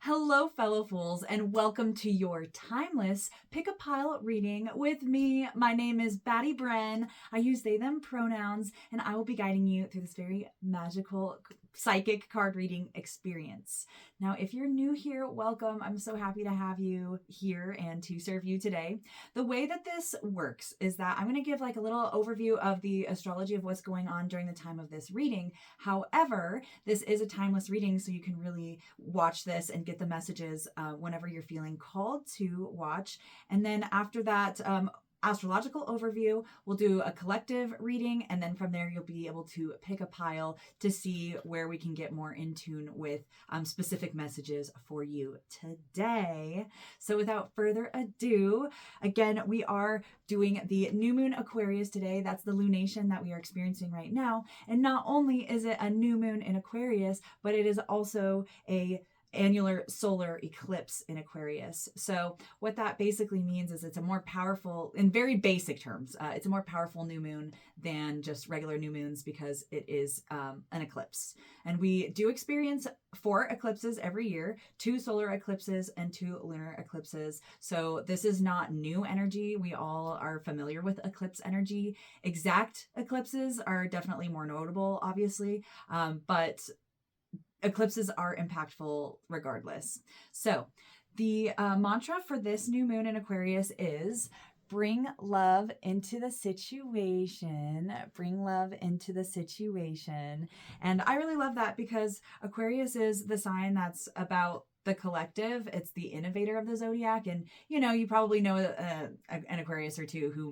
Hello, fellow fools, and welcome to your timeless pick-a-pile reading with me. My name is Batty Bren. I use they, them pronouns, and I will be guiding you through this very magical psychic card reading experience. Now, if you're new here, welcome. I'm so happy to have you here and to serve you today. The way that this works is that I'm going to give like a little overview of the astrology of what's going on during the time of this reading. However, this is a timeless reading, so you can really watch this and get the messages whenever you're feeling called to watch. And then after that, astrological overview, we'll do a collective reading, and then from there you'll be able to pick a pile to see where we can get more in tune with specific messages for you today. So without further ado, again, we are doing the new moon Aquarius today. That's the lunation that we are experiencing right now. And not only is it a new moon in Aquarius, but it is also a annular solar eclipse in Aquarius. So what that basically means is it's a more powerful, in very basic terms, it's a more powerful new moon than just regular new moons because it is an eclipse. And we do experience 4 eclipses every year, 2 solar eclipses and 2 lunar eclipses. So this is not new energy. We all are familiar with eclipse energy. Exact eclipses are definitely more notable, obviously, but eclipses are impactful regardless. So the mantra for this new moon in Aquarius is bring love into the situation. Bring love into the situation. And I really love that because Aquarius is the sign that's about the collective. It's the innovator of the zodiac. And, you know, you probably know an Aquarius or two who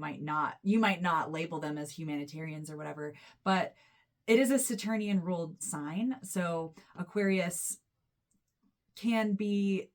you might not label them as humanitarians or whatever, but it is a Saturnian ruled sign. So Aquarius can be,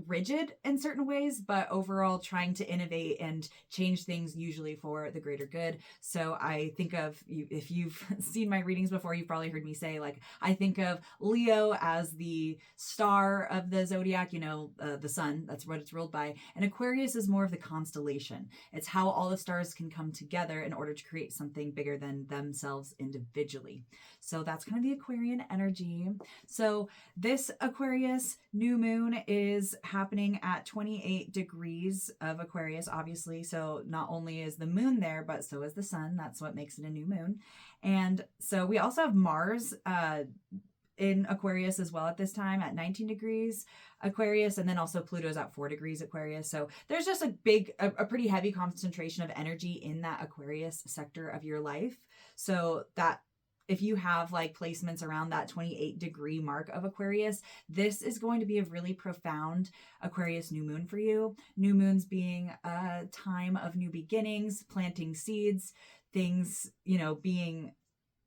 rigid in certain ways, but overall trying to innovate and change things usually for the greater good. So I think of, if you've seen my readings before, you've probably heard me say, like, I think of Leo as the star of the zodiac, the sun, that's what it's ruled by. And Aquarius is more of the constellation. It's how all the stars can come together in order to create something bigger than themselves individually. So that's kind of the Aquarian energy. So this Aquarius new moon is happening at 28 degrees of Aquarius, obviously. So not only is the moon there, but so is the sun. That's what makes it a new moon. And so we also have Mars in Aquarius as well at this time at 19 degrees Aquarius, and then also Pluto's at 4 degrees Aquarius. So there's just a pretty heavy concentration of energy in that Aquarius sector of your life. So that if you have like placements around that 28 degree mark of Aquarius, this is going to be a really profound Aquarius new moon for you. New moons being a time of new beginnings, planting seeds, things, being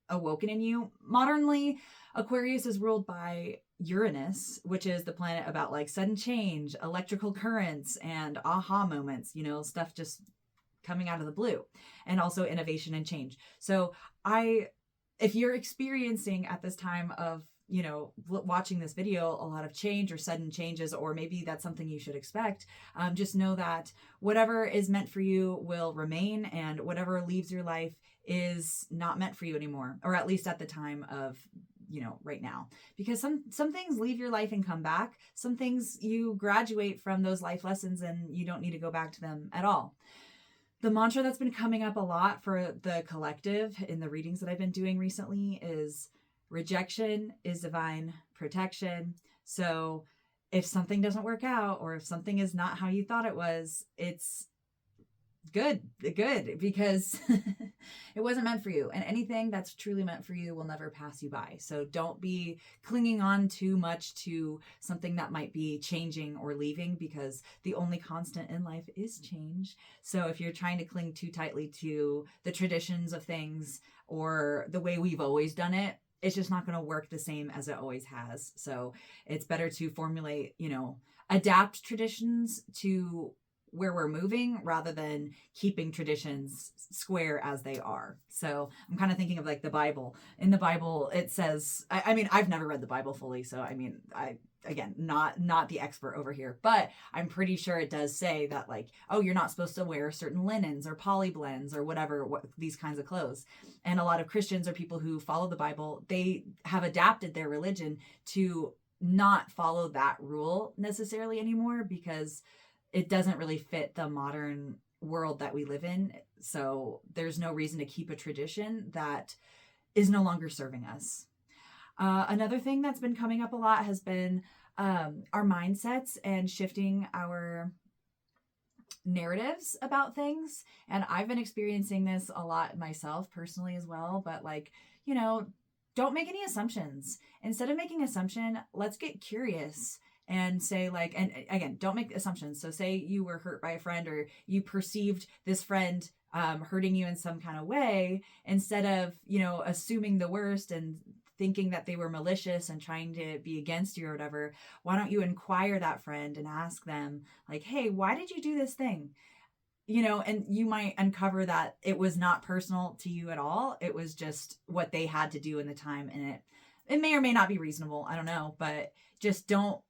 awoken in you. Modernly, Aquarius is ruled by Uranus, which is the planet about like sudden change, electrical currents, and aha moments, stuff just coming out of the blue, and also innovation and change. So if you're experiencing at this time of, watching this video, a lot of change or sudden changes, or maybe that's something you should expect, just know that whatever is meant for you will remain, and whatever leaves your life is not meant for you anymore, or at least at the time of, right now. Because some things leave your life and come back. Some things you graduate from those life lessons and you don't need to go back to them at all. The mantra that's been coming up a lot for the collective in the readings that I've been doing recently is rejection is divine protection. So if something doesn't work out, or if something is not how you thought it was, it's good because it wasn't meant for you, and anything that's truly meant for you will never pass you by. So don't be clinging on too much to something that might be changing or leaving, because the only constant in life is change. So if you're trying to cling too tightly to the traditions of things or the way we've always done it, it's just not going to work the same as it always has. So it's better to formulate, adapt traditions to where we're moving rather than keeping traditions square as they are. So I'm kind of thinking of like the Bible. In the Bible, it says, I mean, I've never read the Bible fully. So, again, not the expert over here, but I'm pretty sure it does say that, like, oh, you're not supposed to wear certain linens or polyblends or whatever, these kinds of clothes. And a lot of Christians or people who follow the Bible, they have adapted their religion to not follow that rule necessarily anymore, because it doesn't really fit the modern world that we live in. So there's no reason to keep a tradition that is no longer serving us. Another thing that's been coming up a lot has been our mindsets and shifting our narratives about things. And I've been experiencing this a lot myself personally as well. But like, you know, don't make any assumptions. Instead of making assumption, let's get curious and say like, and again, don't make assumptions. So say you were hurt by a friend, or you perceived this friend hurting you in some kind of way. Instead of, you know, assuming the worst and thinking that they were malicious and trying to be against you or whatever, why don't you inquire that friend and ask them like, hey, why did you do this thing? You know, and you might uncover that it was not personal to you at all. It was just what they had to do in the time. And it may or may not be reasonable. I don't know, but just don't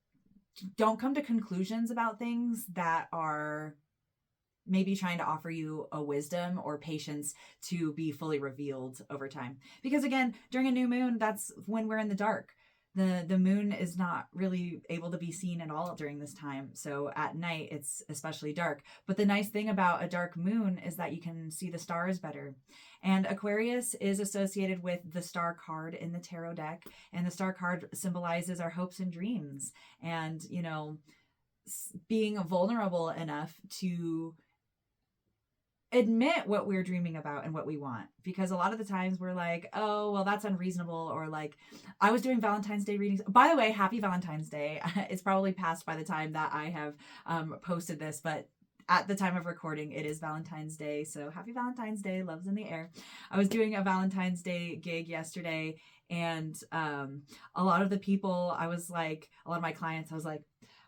come to conclusions about things that are maybe trying to offer you a wisdom or patience to be fully revealed over time. Because again, during a new moon, that's when we're in the dark. The moon is not really able to be seen at all during this time. So at night, it's especially dark. But the nice thing about a dark moon is that you can see the stars better. And Aquarius is associated with the star card in the tarot deck. And the star card symbolizes our hopes and dreams. And, you know, being vulnerable enough to admit what we're dreaming about and what we want. Because a lot of the times we're like, oh, well, that's unreasonable. Or like, I was doing Valentine's Day readings. By the way, happy Valentine's Day. It's probably passed by the time that I have posted this, but at the time of recording, it is Valentine's Day. So happy Valentine's Day. Love's in the air. I was doing a Valentine's Day gig yesterday. And a lot of the people, I was like, a lot of my clients, I was like,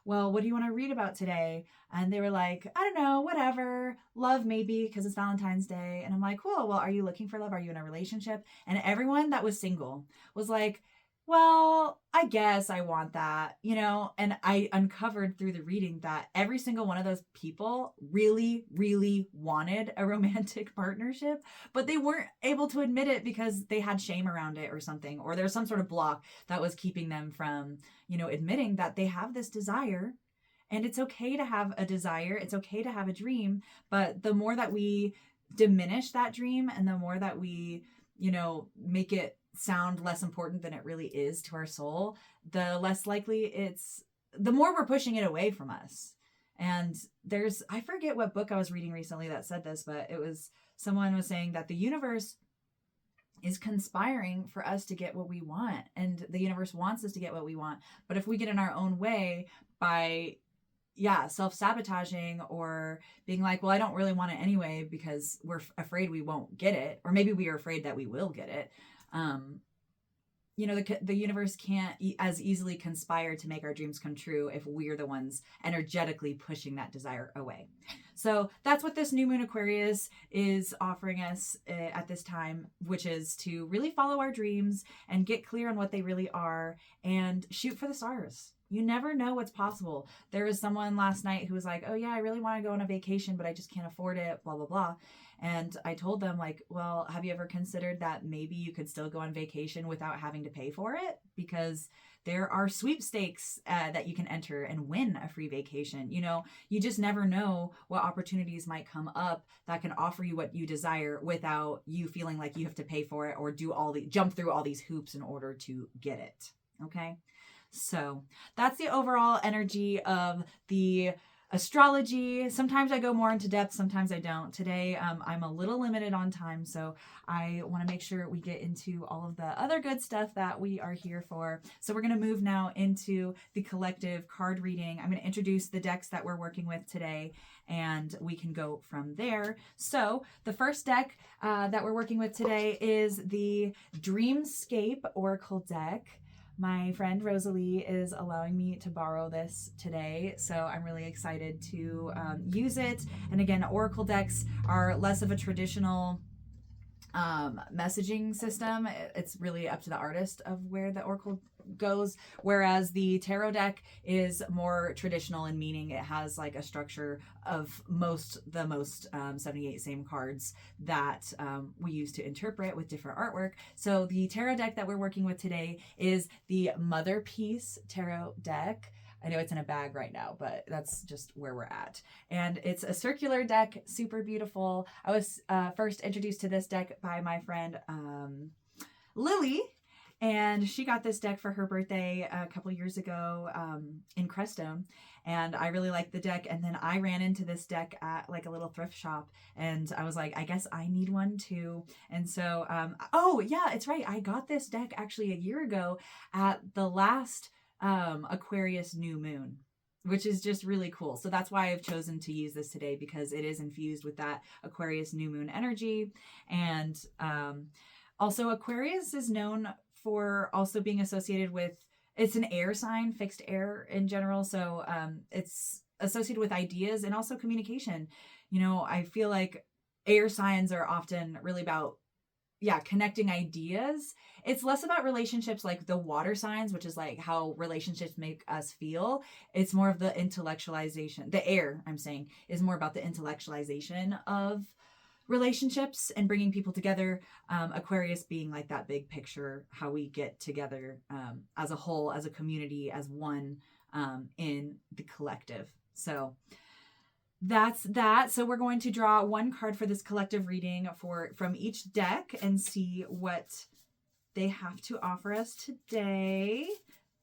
well, what do you want to read about today? And they were like, I don't know, whatever. Love maybe, because it's Valentine's Day. And I'm like, cool. Well, are you looking for love? Are you in a relationship? And everyone that was single was like, well, I guess I want that, you know? And I uncovered through the reading that every single one of those people really, really wanted a romantic partnership, but they weren't able to admit it because they had shame around it or something, or there's some sort of block that was keeping them from, you know, admitting that they have this desire. And it's okay to have a desire. It's okay to have a dream. But the more that we diminish that dream and the more that we, you know, make it sound less important than it really is to our soul, the less likely the more we're pushing it away from us. And I forget what book I was reading recently that said this, but someone was saying that the universe is conspiring for us to get what we want. And the universe wants us to get what we want. But if we get in our own way by self-sabotaging or being like, well, I don't really want it anyway because we're afraid we won't get it, or maybe we are afraid that we will get it. You know, the universe can't as easily conspire to make our dreams come true if we're the ones energetically pushing that desire away. So that's what this new moon Aquarius is offering us at this time, which is to really follow our dreams and get clear on what they really are and shoot for the stars. You never know what's possible. There was someone last night who was like, oh yeah, I really want to go on a vacation, but I just can't afford it, blah, blah, blah. And I told them like, well, have you ever considered that maybe you could still go on vacation without having to pay for it? Because there are sweepstakes that you can enter and win a free vacation. You know, you just never know what opportunities might come up that can offer you what you desire without you feeling like you have to pay for it or jump through all these hoops in order to get it. Okay. So that's the overall energy of the astrology. Sometimes I go more into depth, sometimes I don't. Today, I'm a little limited on time, so I want to make sure we get into all of the other good stuff that we are here for. So we're going to move now into the collective card reading. I'm going to introduce the decks that we're working with today, and we can go from there. So the first deck that we're working with today is the Dreamscape Oracle deck. My friend Rosalie is allowing me to borrow this today, so I'm really excited to use it. And again, Oracle decks are less of a traditional messaging system. It's really up to the artist of where the Oracle goes, whereas the tarot deck is more traditional in meaning it has like a structure of the most 78 same cards that we use to interpret with different artwork. So the tarot deck that we're working with today is the Motherpeace tarot deck. I know it's in a bag right now, but that's just where we're at. And it's a circular deck, super beautiful. I was first introduced to this deck by my friend Lily, and she got this deck for her birthday a couple years ago in Crestone. And I really liked the deck. And then I ran into this deck at like a little thrift shop, and I was like, I guess I need one too. And so, oh yeah, it's right. I got this deck actually a year ago at the last Aquarius new moon, which is just really cool. So that's why I've chosen to use this today, because it is infused with that Aquarius new moon energy. And also Aquarius is known for also being associated with, it's an air sign, fixed air in general. So it's associated with ideas and also communication. You know, I feel like air signs are often really about connecting ideas. It's less about relationships like the water signs, which is like how relationships make us feel. It's more of the intellectualization. The air, I'm saying, is more about the intellectualization of relationships and bringing people together. Aquarius being like that big picture, how we get together as a whole, as a community, as one in the collective. So that's that. So we're going to draw one card for this collective reading from each deck and see what they have to offer us today.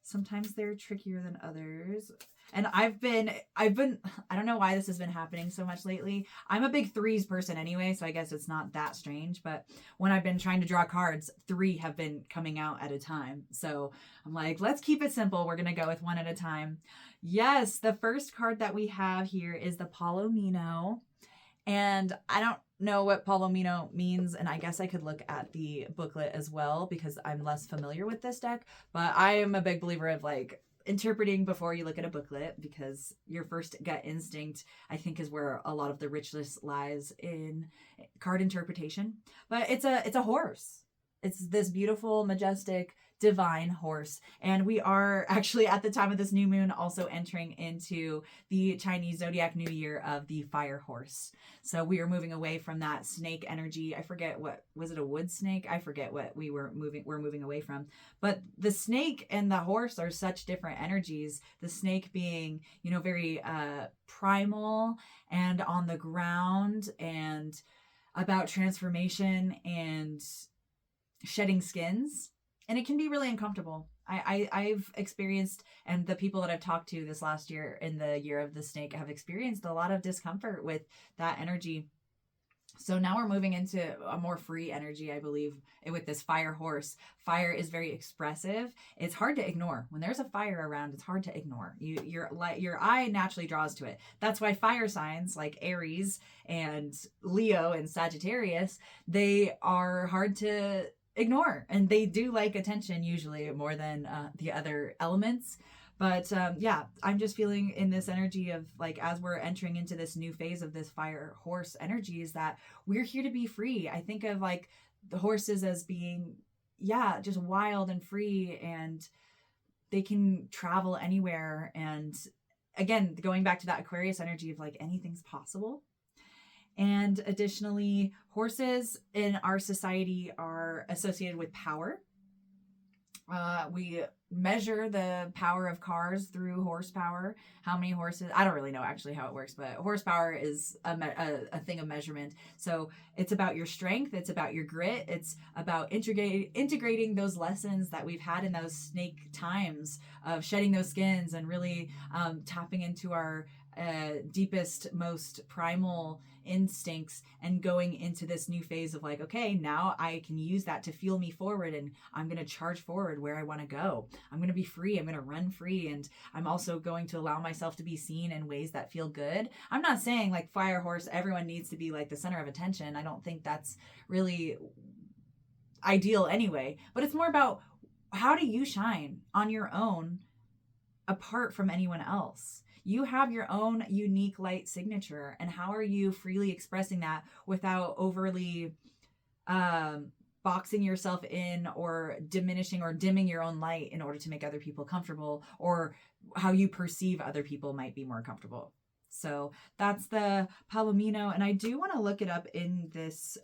Sometimes they're trickier than others. And I've been, I don't know why this has been happening so much lately. I'm a big threes person anyway, so I guess it's not that strange. But when I've been trying to draw cards, 3 have been coming out at a time. So I'm like, let's keep it simple. We're going to go with 1 at a time. Yes, the first card that we have here is the Palomino. And I don't know what Palomino means, and I guess I could look at the booklet as well because I'm less familiar with this deck. But I am a big believer of like interpreting before you look at a booklet, because your first gut instinct, I think, is where a lot of the richness lies in card interpretation. But it's a horse. It's this beautiful, majestic, divine horse. And we are actually at the time of this new moon also entering into the Chinese zodiac new year of the fire horse. So we are moving away from that snake energy. I forget what, was it a wood snake? I forget what we're moving away from. But the snake and the horse are such different energies. The snake being, you know, very primal and on the ground and about transformation and shedding skins. And it can be really uncomfortable. I've experienced, and the people that I've talked to this last year in the year of the snake have experienced a lot of discomfort with that energy. So now we're moving into a more free energy, I believe, with this fire horse. Fire is very expressive. It's hard to ignore. When there's a fire around, it's hard to ignore. Your eye naturally draws to it. That's why fire signs like Aries and Leo and Sagittarius, they are hard to ignore, and they do like attention usually more than the other elements. But yeah, I'm just feeling in this energy of like, as we're entering into this new phase of this fire horse energy, is that we're here to be free. I think of like the horses as being, yeah, just wild and free, and they can travel anywhere. And again, going back to that Aquarius energy of like anything's possible. And additionally, horses in our society are associated with power. We measure the power of cars through horsepower. How many horses? I don't really know actually how it works, but horsepower is a thing of measurement. So it's about your strength. It's about your grit. It's about integrating those lessons that we've had in those snake times of shedding those skins and really tapping into our deepest, most primal instincts and going into this new phase of like, okay, now I can use that to fuel me forward, and I'm going to charge forward where I want to go. I'm going to be free. I'm going to run free. And I'm also going to allow myself to be seen in ways that feel good. I'm not saying like fire horse, everyone needs to be like the center of attention. I don't think that's really ideal anyway, but it's more about how do you shine on your own apart from anyone else. You have your own unique light signature, and how are you freely expressing that without overly boxing yourself in or diminishing or dimming your own light in order to make other people comfortable, or how you perceive other people might be more comfortable. So that's the Palomino. And I do want to look it up in this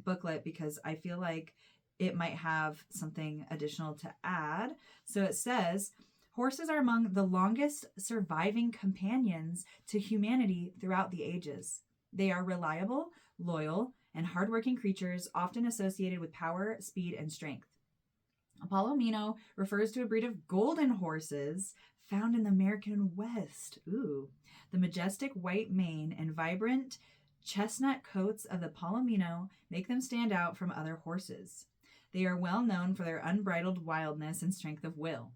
booklet because I feel like it might have something additional to add. So it says, horses are among the longest surviving companions to humanity throughout the ages. They are reliable, loyal, and hardworking creatures, often associated with power, speed, and strength. A Palomino refers to a breed of golden horses found in the American West. Ooh. The majestic white mane and vibrant chestnut coats of the Palomino make them stand out from other horses. They are well known for their unbridled wildness and strength of will.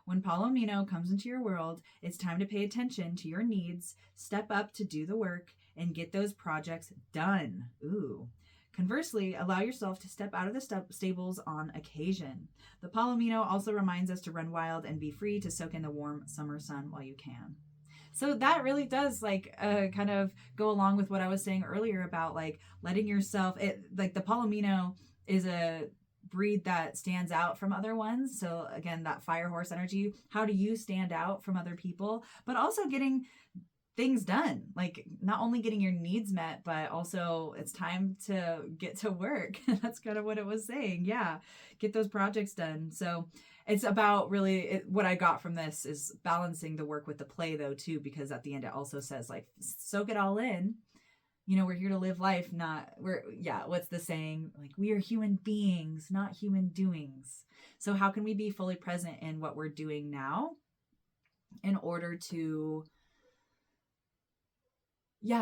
When Palomino comes into your world, it's time to pay attention to your needs, step up to do the work, and get those projects done. Ooh. Conversely, allow yourself to step out of the stables on occasion. The Palomino also reminds us to run wild and be free to soak in the warm summer sun while you can. So that really does kind of go along with what I was saying earlier about letting yourself, the Palomino is a breed that stands out from other ones. So again, that fire horse energy, how do you stand out from other people, but also getting things done, not only getting your needs met, but also it's time to get to work. That's kind of what it was saying. Yeah. Get those projects done. So it's about really what I got from this is balancing the work with the play though, too, because at the end, it also says soak it all in. We're here to live life, what's the saying? We are human beings, not human doings. So how can we be fully present in what we're doing now in order to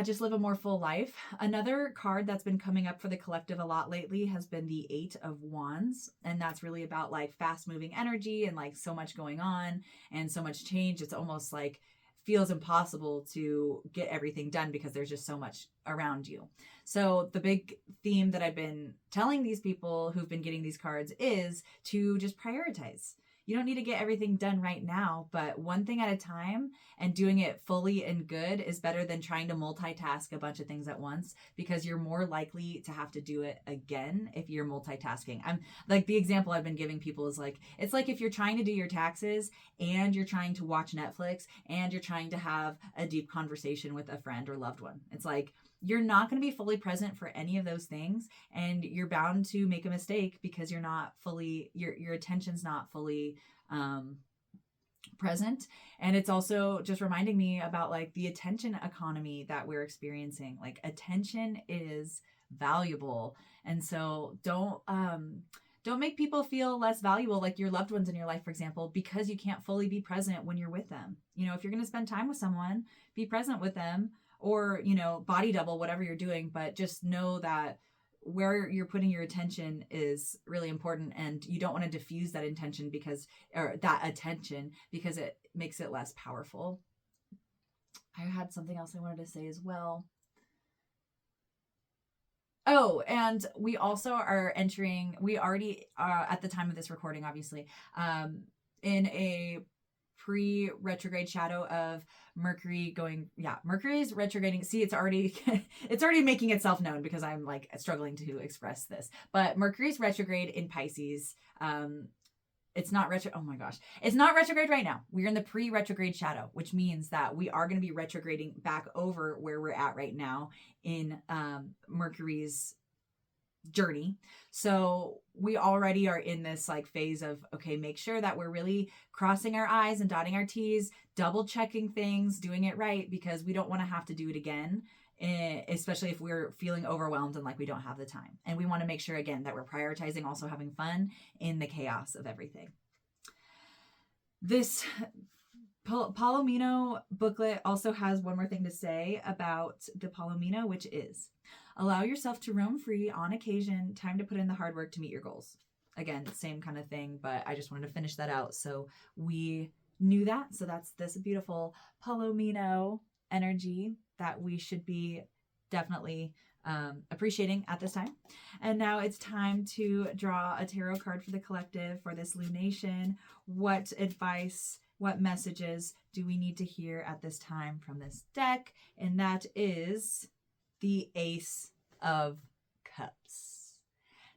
just live a more full life? Another card that's been coming up for the collective a lot lately has been the 8 of Wands. And that's really about fast moving energy and so much going on and so much change. It's almost feels impossible to get everything done because there's just so much around you. So the big theme that I've been telling these people who've been getting these cards is to just prioritize. You don't need to get everything done right now, but one thing at a time and doing it fully and good is better than trying to multitask a bunch of things at once, because you're more likely to have to do it again if you're multitasking. I'm the example I've been giving people is it's if you're trying to do your taxes and you're trying to watch Netflix and you're trying to have a deep conversation with a friend or loved one. It's you're not going to be fully present for any of those things, and you're bound to make a mistake because you're not fully, your attention's not fully present. And it's also just reminding me about the attention economy that we're experiencing. Attention is valuable. And so don't make people feel less valuable, your loved ones in your life, for example, because you can't fully be present when you're with them. If you're going to spend time with someone, be present with them, or, body double, whatever you're doing, but just know that where you're putting your attention is really important, and you don't want to diffuse that attention because it makes it less powerful. I had something else I wanted to say as well. Oh, and we also are entering, we already at the time of this recording, obviously, in a pre-retrograde shadow of Mercury Mercury's retrograding. See, it's already making itself known because I'm struggling to express this. But Mercury's retrograde in Pisces. It's not it's not retrograde right now. We're in the pre-retrograde shadow, which means that we are going to be retrograding back over where we're at right now in Mercury's journey. So we already are in this phase of, okay, make sure that we're really crossing our I's and dotting our T's, double checking things, doing it right, because we don't want to have to do it again, especially if we're feeling overwhelmed and we don't have the time. And we want to make sure, again, that we're prioritizing also having fun in the chaos of everything. This Palomino booklet also has one more thing to say about the Palomino, which is, allow yourself to roam free on occasion, time to put in the hard work to meet your goals. Again, same kind of thing, but I just wanted to finish that out so we knew that. So that's this beautiful Palomino energy that we should be definitely appreciating at this time. And now it's time to draw a tarot card for the collective for this lunation. What advice, what messages do we need to hear at this time from this deck? And that is the Ace of Cups.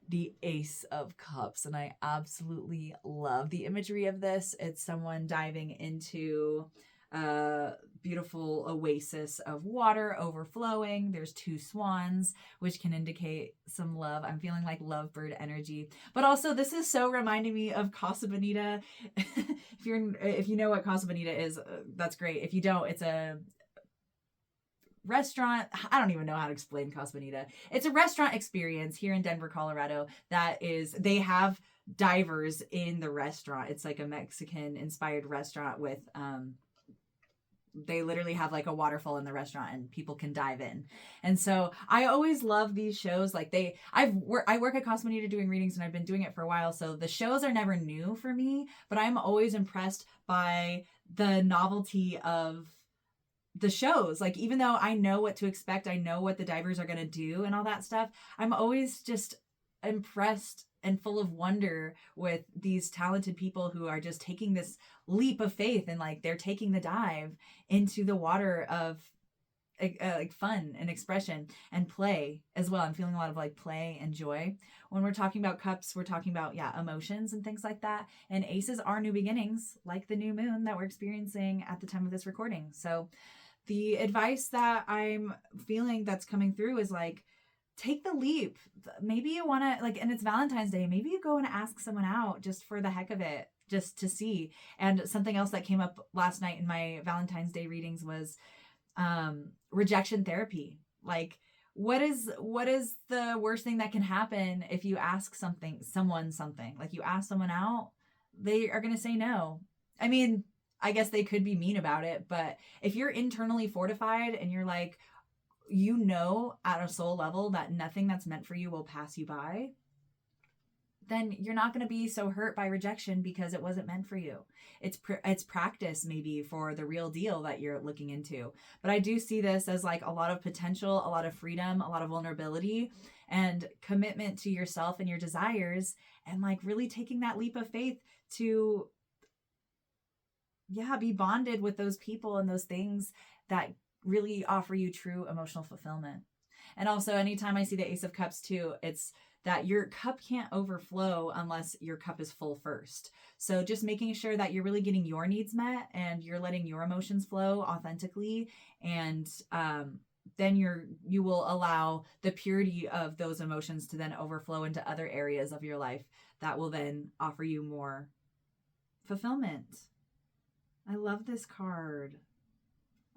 the Ace of Cups, and I absolutely love the imagery of this. It's someone diving into a beautiful oasis of water overflowing. There's two swans, which can indicate some love. I'm feeling like lovebird energy. But also, this is so reminding me of Casa Bonita. If you know what Casa Bonita is, that's great. If you don't, it's a restaurant. I don't even know how to explain Casa Bonita. It's a restaurant experience here in Denver, Colorado. They have divers in the restaurant. It's like a Mexican inspired restaurant with they literally have like a waterfall in the restaurant and people can dive in. And so I always love these shows. Like I work at Casa Bonita doing readings, and I've been doing it for a while. So the shows are never new for me, but I'm always impressed by the novelty of the shows. Like, even though I know what to expect, I know what the divers are going to do and all that stuff, I'm always just impressed and full of wonder with these talented people who are just taking this leap of faith, and like they're taking the dive into the water of like fun and expression and play as well. I'm feeling a lot of like play and joy. When we're talking about cups, we're talking about emotions and things like that. And aces are new beginnings, like the new moon that we're experiencing at the time of this recording. So the advice that I'm feeling that's coming through is like, take the leap. Maybe you want to, like, and it's Valentine's Day, maybe you go and ask someone out just for the heck of it, just to see. And something else that came up last night in my Valentine's Day readings was rejection therapy. Like, what is the worst thing that can happen if you ask someone something? Like, you ask someone out, they are going to say no. I mean, I guess they could be mean about it, but if you're internally fortified and you're like, you know, at a soul level that nothing that's meant for you will pass you by, then you're not going to be so hurt by rejection because it wasn't meant for you. It's practice maybe for the real deal that you're looking into. But I do see this as like a lot of potential, a lot of freedom, a lot of vulnerability, and commitment to yourself and your desires, and like really taking that leap of faith to be bonded with those people and those things that really offer you true emotional fulfillment. And also, anytime I see the Ace of Cups too, it's that your cup can't overflow unless your cup is full first. So just making sure that you're really getting your needs met and you're letting your emotions flow authentically, and then you will allow the purity of those emotions to then overflow into other areas of your life that will then offer you more fulfillment. I love this card.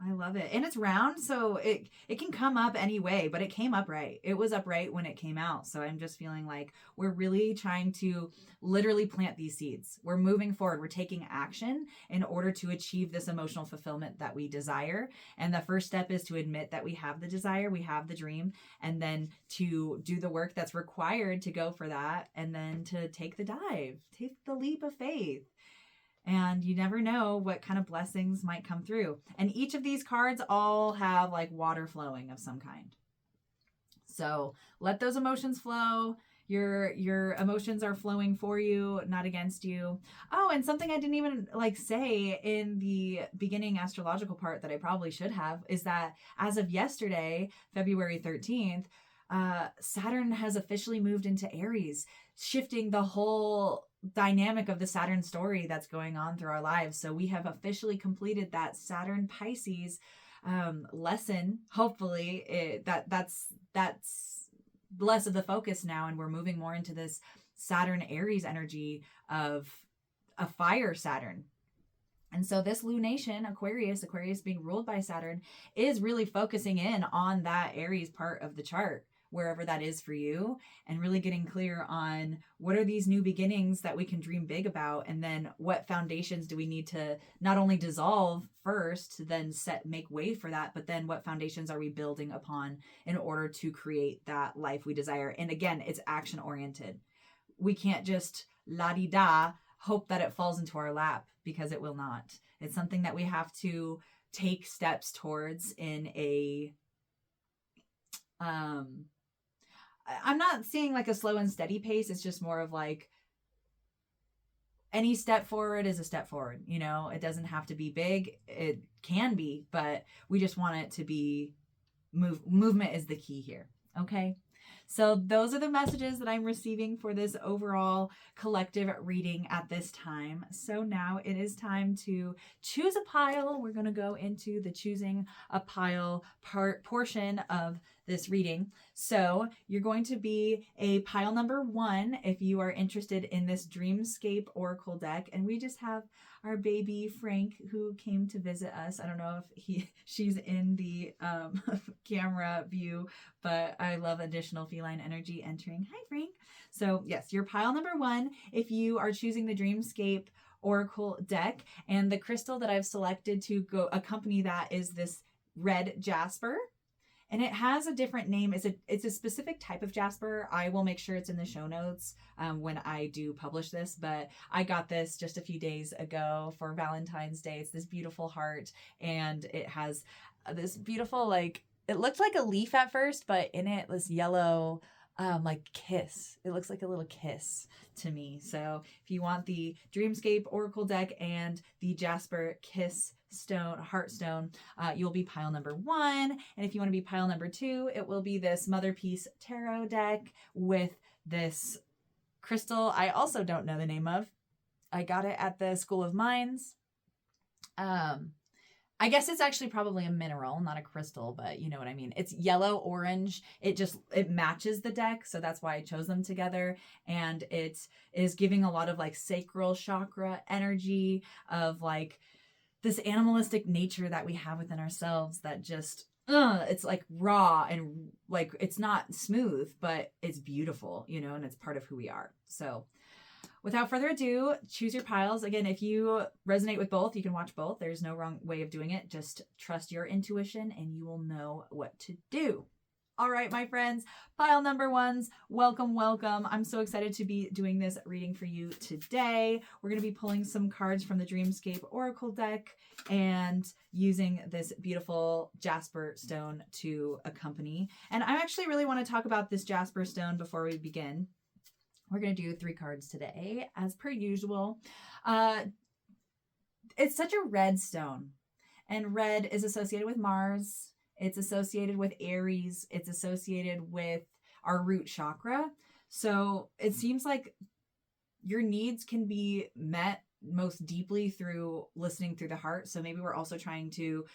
I love it. And it's round, so it can come up any way, but it came up right. It was upright when it came out. So I'm just feeling like we're really trying to literally plant these seeds. We're moving forward. We're taking action in order to achieve this emotional fulfillment that we desire. And the first step is to admit that we have the desire, we have the dream, and then to do the work that's required to go for that, and then to take the dive, take the leap of faith. And you never know what kind of blessings might come through. And each of these cards all have like water flowing of some kind. So let those emotions flow. Your emotions are flowing for you, not against you. Oh, and something I didn't even like say in the beginning astrological part that I probably should have is that as of yesterday, February 13th, Saturn has officially moved into Aries, shifting the whole dynamic of the Saturn story that's going on through our lives. So we have officially completed that Saturn Pisces lesson. Hopefully that's less of the focus now, and we're moving more into this Saturn Aries energy of a fire Saturn. And so this lunation, Aquarius being ruled by Saturn, is really focusing in on that Aries part of the chart, wherever that is for you, and really getting clear on what are these new beginnings that we can dream big about, and then what foundations do we need to not only dissolve first, then make way for that, but then what foundations are we building upon in order to create that life we desire. And again, it's action oriented. We can't just la-di-da hope that it falls into our lap, because it will not. It's something that we have to take steps towards in a I'm not seeing like a slow and steady pace. It's just more of like any step forward is a step forward. You know, it doesn't have to be big. It can be, but we just want it to be movement is the key here. Okay. So those are the messages that I'm receiving for this overall collective reading at this time. So now it is time to choose a pile. We're going to go into the choosing a pile portion of this reading. So you're going to be a pile number 1 if you are interested in this Dreamscape Oracle deck. And we just have our baby Frank who came to visit us. I don't know if she's in the camera view, but I love additional feline energy entering. Hi, Frank. So yes, your pile number 1 if you are choosing the Dreamscape Oracle deck. And the crystal that I've selected to go accompany that is this red Jasper. And it has a different name. It's a specific type of Jasper. I will make sure it's in the show notes when I do publish this. But I got this just a few days ago for Valentine's Day. It's this beautiful heart. And it has this beautiful, like, it looked like a leaf at first, but in it, this yellow, like kiss. It looks like a little kiss to me. So if you want the Dreamscape Oracle deck and the Jasper Kiss Stone, Heartstone, you'll be pile number 1. And if you want to be pile number 2, it will be this Motherpeace Tarot deck with this crystal I also don't know the name of. I got it at the School of Mines. I guess it's actually probably a mineral, not a crystal, but you know what I mean. It's yellow, orange. It matches the deck. So that's why I chose them together. And it is giving a lot of like sacral chakra energy of like this animalistic nature that we have within ourselves that just, it's like raw and like, it's not smooth, but it's beautiful, you know, and it's part of who we are. So without further ado, choose your piles. Again, if you resonate with both, you can watch both. There's no wrong way of doing it. Just trust your intuition and you will know what to do. All right, my friends, pile number 1s, welcome, welcome. I'm so excited to be doing this reading for you today. We're going to be pulling some cards from the Dreamscape Oracle deck and using this beautiful Jasper stone to accompany. And I actually really want to talk about this Jasper stone before we begin. We're going to do 3 cards today, as per usual. It's such a red stone, and red is associated with Mars. It's associated with Aries. It's associated with our root chakra. So it seems like your needs can be met most deeply through listening through the heart. So maybe we're also trying to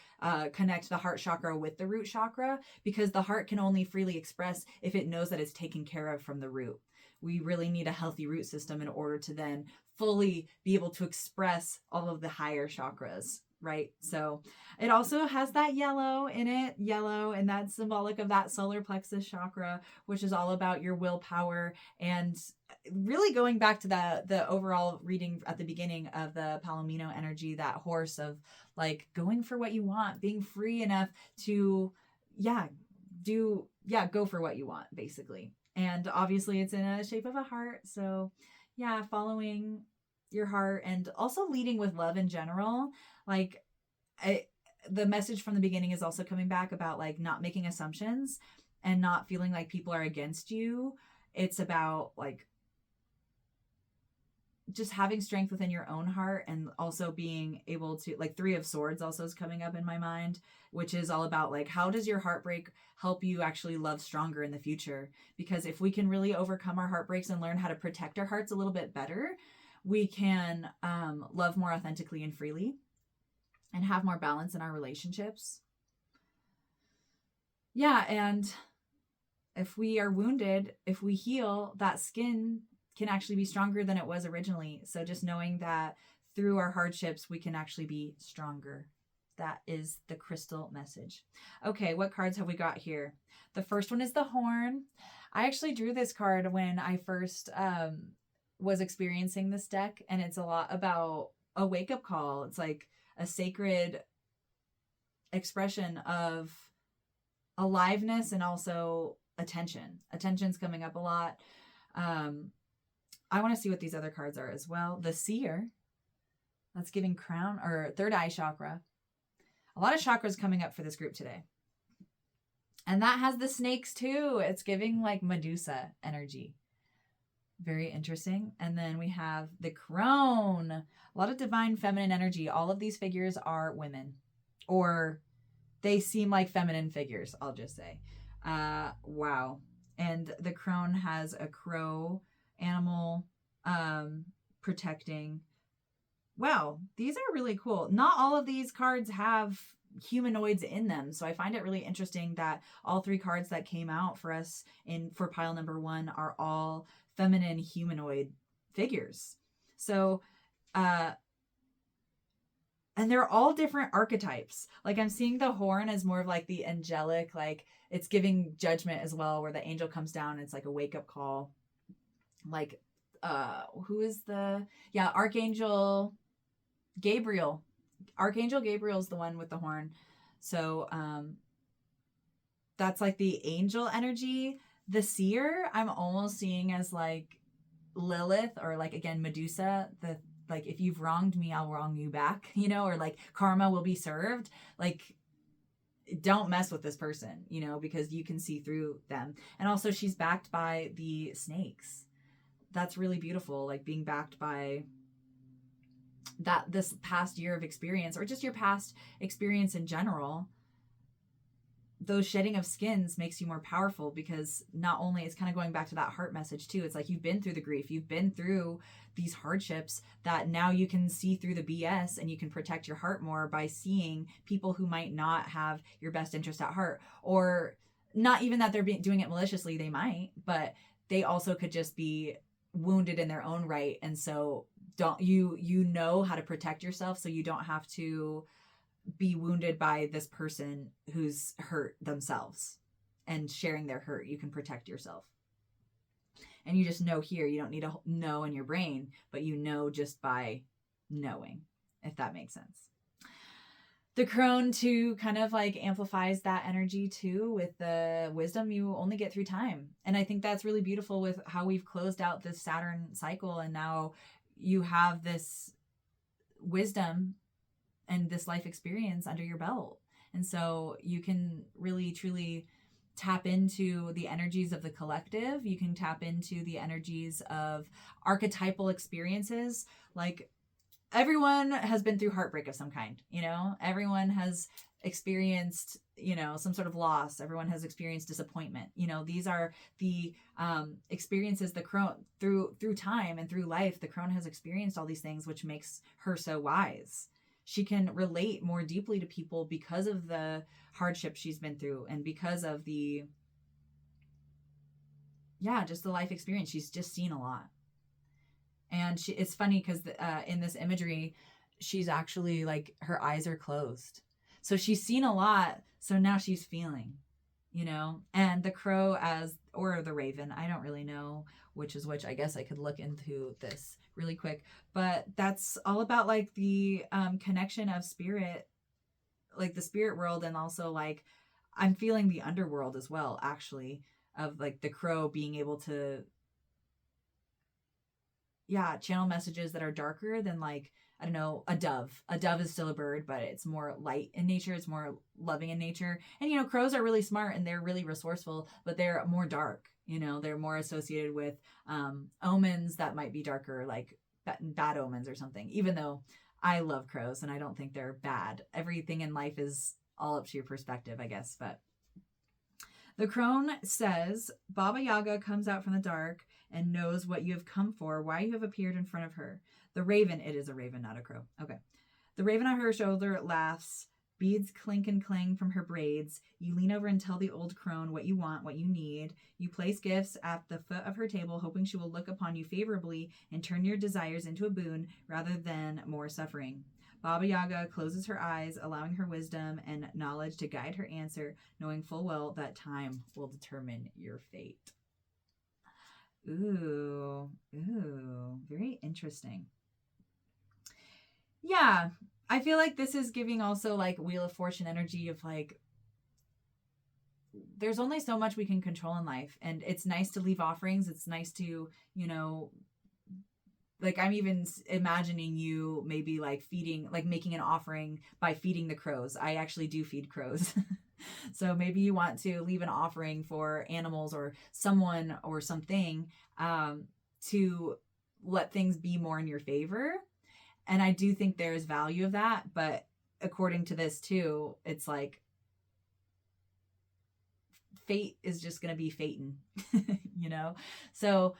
connect the heart chakra with the root chakra, because the heart can only freely express if it knows that it's taken care of from the root. We really need a healthy root system in order to then fully be able to express all of the higher chakras, right? So it also has that yellow in it, and that's symbolic of that solar plexus chakra, which is all about your willpower. And really going back to the overall reading at the beginning of the Palomino energy, that horse of like going for what you want, being free enough to, go for what you want, basically. And obviously it's in a shape of a heart. So yeah, following your heart and also leading with love in general. Like the message from the beginning is also coming back about like not making assumptions and not feeling like people are against you. It's about like just having strength within your own heart, and also being able to, like, 3 of Swords also is coming up in my mind, which is all about like, how does your heartbreak help you actually love stronger in the future? Because if we can really overcome our heartbreaks and learn how to protect our hearts a little bit better, we can love more authentically and freely and have more balance in our relationships. Yeah, and if we are wounded, if we heal, that skin can actually be stronger than it was originally. So just knowing that through our hardships, we can actually be stronger. That is the crystal message. Okay, what cards have we got here? The first one is the Horn. I actually drew this card when I first was experiencing this deck, and it's a lot about a wake-up call. It's like a sacred expression of aliveness and also attention. Attention's coming up a lot. I want to see what these other cards are as well. The Seer, that's giving crown or third eye chakra. A lot of chakras coming up for this group today. And that has the snakes too. It's giving like Medusa energy. Very interesting. And then we have the Crone. A lot of divine feminine energy. All of these figures are women, or they seem like feminine figures, I'll just say. Wow. And the crone has a crow animal protecting. Wow, these are really cool. Not all of these cards have humanoids in them, so I find it really interesting that all 3 cards that came out for us for pile number 1 are all feminine humanoid figures. So and they're all different archetypes. Like I'm seeing the horn as more of like the angelic, like it's giving judgment as well, where the angel comes down. It's like a wake up call. Like, who is Archangel Gabriel. Archangel Gabriel's the one with the horn. So, that's like the angel energy. The seer, I'm almost seeing as like Lilith, or like, again, Medusa, like, if you've wronged me, I'll wrong you back, or like karma will be served. Like, don't mess with this person, because you can see through them. And also she's backed by the snakes. That's really beautiful. Like being backed by this past year of experience, or just your past experience in general. Those shedding of skins makes you more powerful, because not only, it's kind of going back to that heart message too. It's like you've been through the grief, you've been through these hardships, that now you can see through the BS and you can protect your heart more by seeing people who might not have your best interest at heart, or not even that they're doing it maliciously. They might, but they also could just be wounded in their own right. And so you know how to protect yourself, so you don't have to be wounded by this person who's hurt themselves and sharing their hurt. You can protect yourself. And you just know here, you don't need to know in your brain, but you know just by knowing, if that makes sense. The crone too kind of like amplifies that energy too, with the wisdom you only get through time. And I think that's really beautiful with how we've closed out this Saturn cycle. And now you have this wisdom and this life experience under your belt. And so you can really, truly tap into the energies of the collective. You can tap into the energies of archetypal experiences. Like, everyone has been through heartbreak of some kind, everyone has experienced, some sort of loss. Everyone has experienced disappointment. These are the experiences the crone through time and through life. The crone has experienced all these things, which makes her so wise. She can relate more deeply to people because of the hardship she's been through, and because of the, just the life experience. She's just seen a lot. And it's funny because in this imagery, she's actually like, her eyes are closed. So she's seen a lot. So now she's feeling, and the crow or the raven, I don't really know which is which. I guess I could look into this really quick, but that's all about like the connection of spirit, like the spirit world. And also like, I'm feeling the underworld as well, actually, of like the crow being able to channel messages that are darker than, like, I don't know, a dove. A dove is still a bird, but it's more light in nature. It's more loving in nature. And, crows are really smart and they're really resourceful, but they're more dark. They're more associated with omens that might be darker, like bad omens or something, even though I love crows and I don't think they're bad. Everything in life is all up to your perspective, I guess. But the crone says, Baba Yaga comes out from the dark and knows what you have come for, why you have appeared in front of her. The raven, it is a raven, not a crow. Okay. The raven on her shoulder laughs. Beads clink and clang from her braids. You lean over and tell the old crone what you want, what you need. You place gifts at the foot of her table, hoping she will look upon you favorably and turn your desires into a boon rather than more suffering. Baba Yaga closes her eyes, allowing her wisdom and knowledge to guide her answer, knowing full well that time will determine your fate. Ooh, very interesting. Yeah, I feel like this is giving also like Wheel of Fortune energy of like, there's only so much we can control in life, and it's nice to leave offerings. It's nice to, like, I'm even imagining you maybe like feeding, like making an offering by feeding the crows. I actually do feed crows. So maybe you want to leave an offering for animals or someone or something to let things be more in your favor. And I do think there's value of that. But according to this too, it's like fate is just going to be fating, you know? So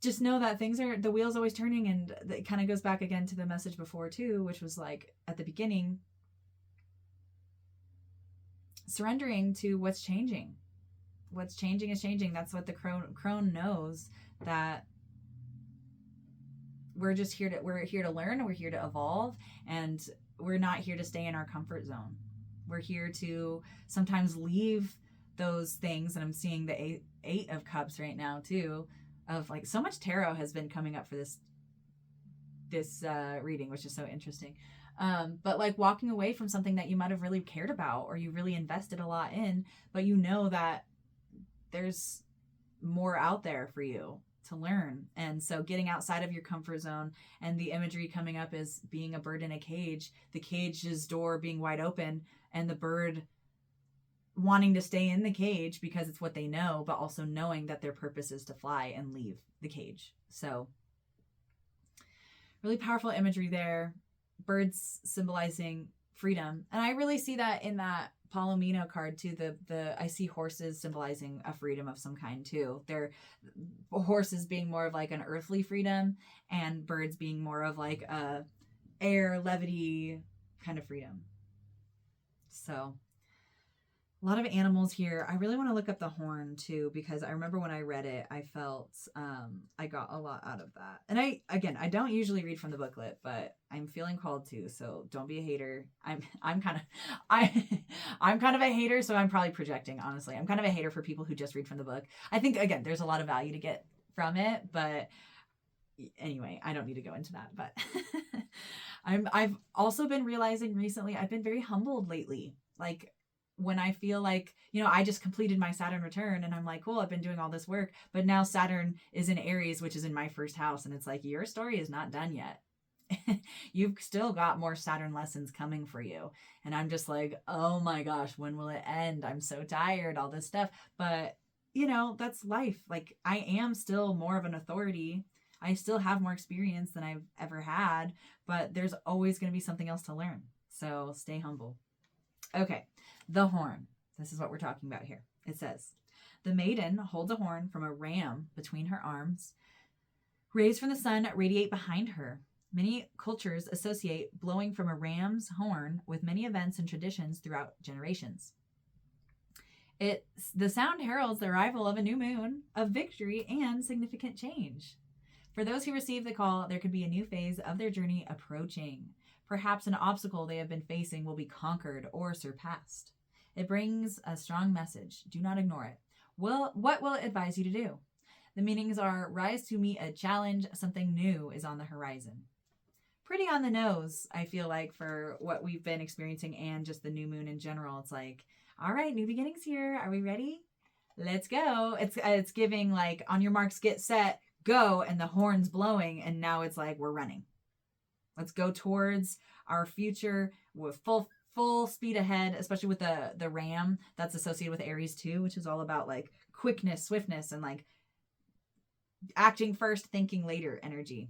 just know that the wheel's always turning, and it kind of goes back again to the message before too, which was like at the beginning, surrendering to what's changing. What's changing is changing. That's what the crone knows, that we're here to learn, and we're here to evolve, and we're not here to stay in our comfort zone. We're here to sometimes leave those things. And I'm seeing the eight of cups right now too, of like so much tarot has been coming up for this reading, which is so interesting. But like walking away from something that you might have really cared about, or you really invested a lot in, but you know that there's more out there for you to learn. And so getting outside of your comfort zone, and the imagery coming up is being a bird in a cage, the cage's door being wide open, and the bird wanting to stay in the cage because it's what they know, but also knowing that their purpose is to fly and leave the cage. So really powerful imagery there. Birds symbolizing freedom. And I really see that in that Palomino card too. I see horses symbolizing a freedom of some kind too. They're horses being more of like an earthly freedom, and birds being more of like a air, levity kind of freedom. So a lot of animals here. I really want to look up the horn too, because I remember when I read it, I felt I got a lot out of that. And I don't usually read from the booklet, but I'm feeling called to, so don't be a hater. I'm kind of a hater, so I'm probably projecting, honestly. I'm kind of a hater for people who just read from the book. I think, again, there's a lot of value to get from it, but anyway, I don't need to go into that. But I've also been realizing recently, I've been very humbled lately. Like, when I feel like, I just completed my Saturn return, and I'm like, cool, I've been doing all this work, but now Saturn is in Aries, which is in my first house. And it's like, your story is not done yet. You've still got more Saturn lessons coming for you. And I'm just like, oh my gosh, when will it end? I'm so tired, all this stuff. But that's life. Like, I am still more of an authority. I still have more experience than I've ever had, but there's always going to be something else to learn. So stay humble. Okay. The horn. This is what we're talking about here. It says, the maiden holds a horn from a ram between her arms. Rays from the sun radiate behind her. Many cultures associate blowing from a ram's horn with many events and traditions throughout generations. The sound heralds the arrival of a new moon, of victory, and significant change. For those who receive the call, there could be a new phase of their journey approaching. Perhaps an obstacle they have been facing will be conquered or surpassed. It brings a strong message. Do not ignore it. What will it advise you to do? The meanings are: rise to meet a challenge. Something new is on the horizon. Pretty on the nose, I feel like, for what we've been experiencing and just the new moon in general. It's like, all right, new beginnings here. Are we ready? Let's go. It's giving like, on your marks, get set, go, and the horn's blowing, and now it's like, we're running. Let's go towards our future with full speed ahead, especially with the ram that's associated with Aries too, which is all about like quickness, swiftness, and like acting first, thinking later energy,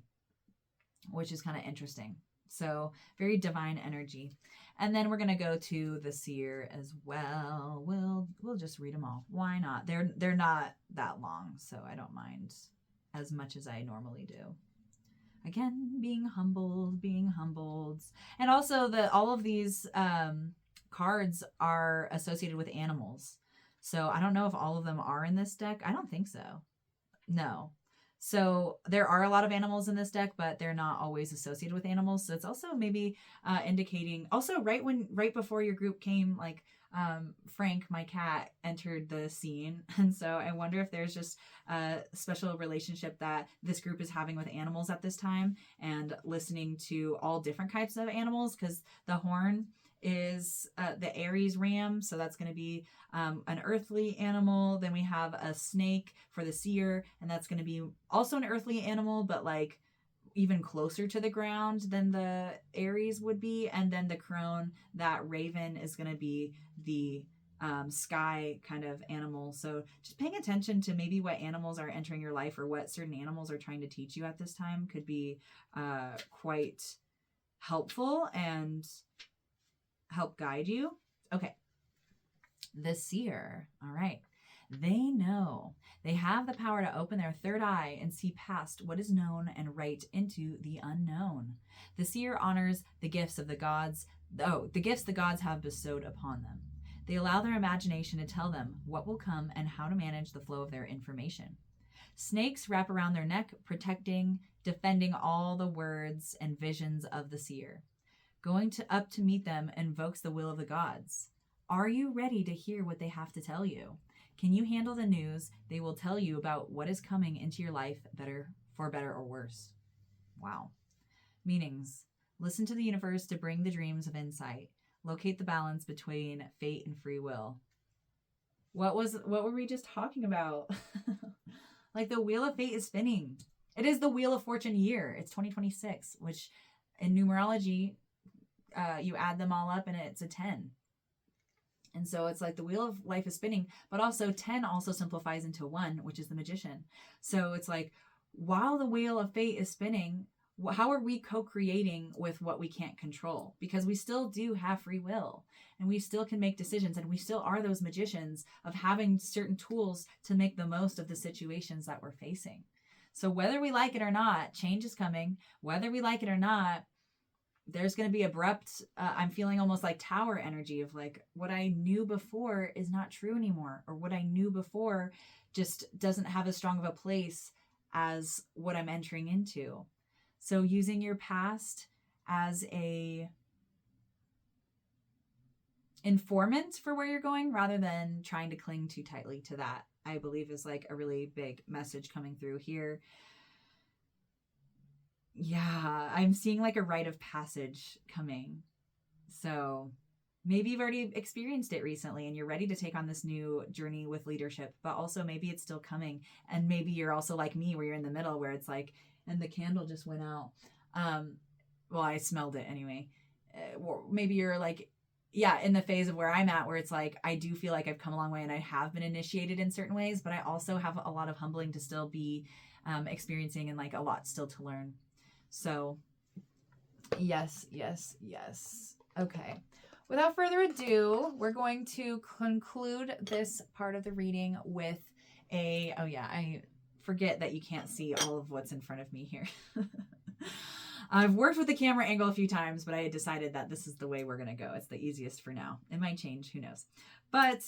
which is kind of interesting. So very divine energy. And then we're going to go to the seer as well. We'll just read them all. Why not? They're not that long, so I don't mind as much as I normally do. Again, being humbled. And also all of these cards are associated with animals. So I don't know if all of them are in this deck. I don't think so. No. So there are a lot of animals in this deck, but they're not always associated with animals. So it's also maybe indicating, also right before your group came, like Frank, my cat, entered the scene. And so I wonder if there's just a special relationship that this group is having with animals at this time, and listening to all different types of animals, because the horn is the Aries ram. So that's going to be an earthly animal. Then we have a snake for the seer, and that's going to be also an earthly animal, but like even closer to the ground than the Aries would be. And then the crone, that raven, is going to be the sky kind of animal. So just paying attention to maybe what animals are entering your life, or what certain animals are trying to teach you at this time, could be quite helpful and help guide you. Okay. The seer. All right. They know. They have the power to open their third eye and see past what is known and right into the unknown. The seer honors the gifts of the gods, the gifts the gods have bestowed upon them. They allow their imagination to tell them what will come and how to manage the flow of their information. Snakes wrap around their neck, protecting, defending all the words and visions of the seer. Going up to meet them invokes the will of the gods. Are you ready to hear what they have to tell you? Can you handle the news they will tell you about what is coming into your life, for better or worse? Wow. Meanings. Listen to the universe to bring the dreams of insight. Locate the balance between fate and free will. What were we just talking about? Like the wheel of fate is spinning. It is the wheel of fortune year. It's 2026, which in numerology, you add them all up and it's a 10. And so it's like the wheel of life is spinning, but also 10 also simplifies into 1, which is the magician. So it's like, while the wheel of fate is spinning, how are we co-creating with what we can't control? Because we still do have free will and we still can make decisions, and we still are those magicians of having certain tools to make the most of the situations that we're facing. So whether we like it or not, change is coming. Whether we like it or not, there's going to be abrupt, I'm feeling almost like tower energy of like, what I knew before is not true anymore, or what I knew before just doesn't have as strong of a place as what I'm entering into. So using your past as a informant for where you're going, rather than trying to cling too tightly to that, I believe is like a really big message coming through here. Yeah, I'm seeing like a rite of passage coming. So maybe you've already experienced it recently and you're ready to take on this new journey with leadership, but also maybe it's still coming. And maybe you're also like me, where you're in the middle, where it's like, and the candle just went out. Well, I smelled it anyway. Or maybe you're like, yeah, in the phase of where I'm at, where it's like, I do feel like I've come a long way and I have been initiated in certain ways, but I also have a lot of humbling to still be experiencing, and like a lot still to learn. So yes. Okay. Without further ado, we're going to conclude this part of the reading with I forget that you can't see all of what's in front of me here. I've worked with the camera angle a few times, but I had decided that this is the way we're going to go. It's the easiest for now. It might change, who knows. But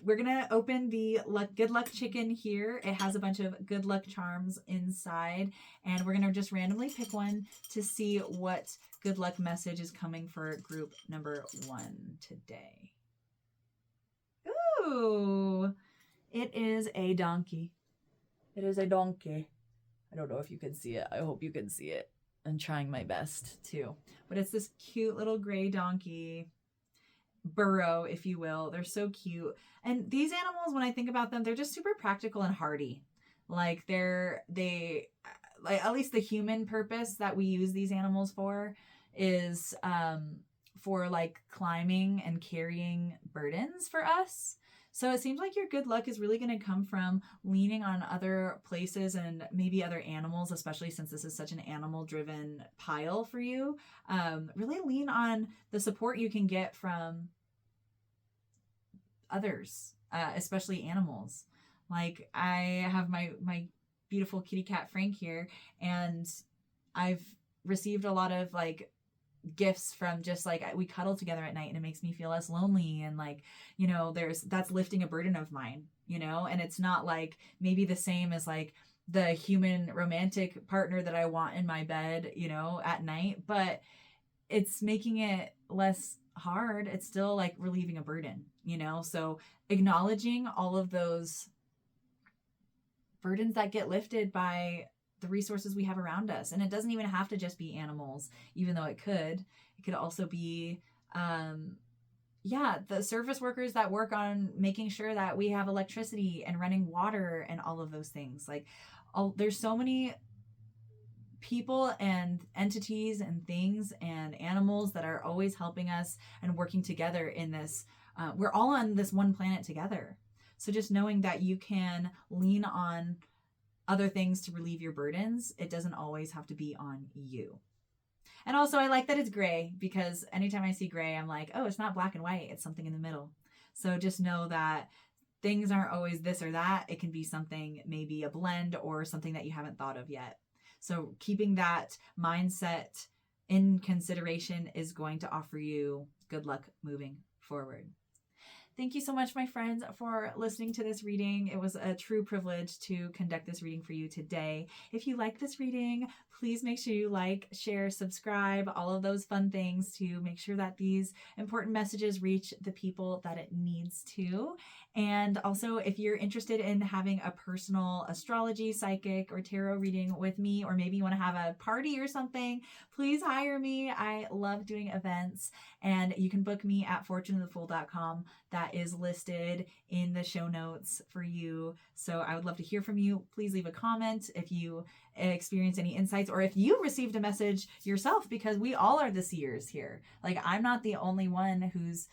we're going to open the good luck chicken here. It has a bunch of good luck charms inside, and we're going to just randomly pick one to see what good luck message is coming for group number 1 today. Ooh, it is a donkey. It is a donkey. I don't know if you can see it. I hope you can see it. I'm trying my best too. But it's this cute little gray donkey. Burrow, if you will. They're so cute. And these animals, when I think about them, they're just super practical and hardy. Like they like, at least the human purpose that we use these animals for is for like climbing and carrying burdens for us. So it seems like your good luck is really going to come from leaning on other places and maybe other animals, especially since this is such an animal-driven pile for you. Really lean on the support you can get from others, especially animals. Like I have my beautiful kitty cat Frank here, and I've received a lot of like gifts from just like, we cuddle together at night and it makes me feel less lonely, and like, you know, that's lifting a burden of mine, you know. And it's not like maybe the same as like the human romantic partner that I want in my bed, you know, at night, but it's making it less hard. It's still like relieving a burden, you know. So acknowledging all of those burdens that get lifted by the resources we have around us. And it doesn't even have to just be animals, even though it could also be, the service workers that work on making sure that we have electricity and running water and all of those things. Like, there's so many people and entities and things and animals that are always helping us and working together in this. We're all on this one planet together. So just knowing that you can lean on other things to relieve your burdens. It doesn't always have to be on you. And also I like that it's gray, because anytime I see gray, I'm like, oh, it's not black and white. It's something in the middle. So just know that things aren't always this or that. It can be something, maybe a blend or something that you haven't thought of yet. So keeping that mindset in consideration is going to offer you good luck moving forward. Thank you so much, my friends, for listening to this reading. It was a true privilege to conduct this reading for you today. If you like this reading, please make sure you like, share, subscribe, all of those fun things to make sure that these important messages reach the people that it needs to. And also, if you're interested in having a personal astrology, psychic, or tarot reading with me, or maybe you want to have a party or something, please hire me. I love doing events, and you can book me at fortuneofthefool.com. That is listed in the show notes for you. So I would love to hear from you. Please leave a comment if you experience any insights, or if you received a message yourself, because we all are the seers here. Like, I'm not the only one who's,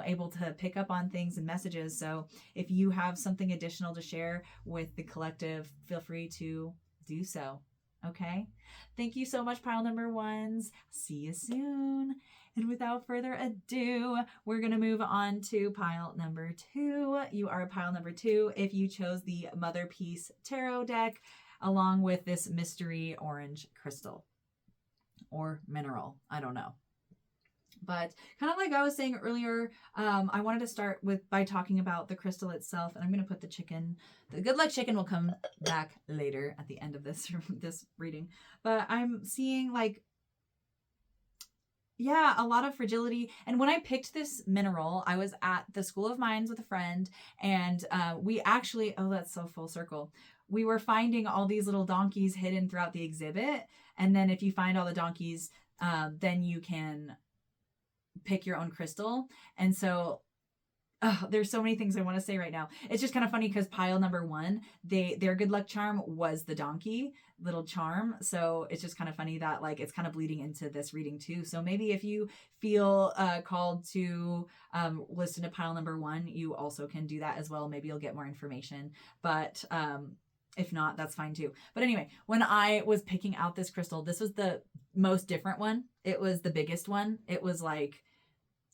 able to pick up on things and messages. So if you have something additional to share with the collective, feel free to do so. Okay. Thank you so much, pile number ones. See you soon. And without further ado, we're going to move on to pile number 2. You are pile number 2 if you chose the Motherpeace tarot deck, along with this mystery orange crystal or mineral. I don't know. But kind of like I was saying earlier, I wanted to start by talking about the crystal itself. And I'm going to put the good luck chicken will come back later at the end of this reading. But I'm seeing a lot of fragility. And when I picked this mineral, I was at the School of Mines with a friend, and we actually, that's so full circle. We were finding all these little donkeys hidden throughout the exhibit. And then if you find all the donkeys, then you can pick your own crystal. And so there's so many things I want to say right now. It's just kind of funny because pile number 1, their good luck charm was the donkey little charm. So it's just kind of funny that it's kind of bleeding into this reading too. So maybe if you feel called to listen to pile number 1, you also can do that as well. Maybe you'll get more information, but if not, that's fine too. But anyway, when I was picking out this crystal, this was the most different one. It was the biggest one. It was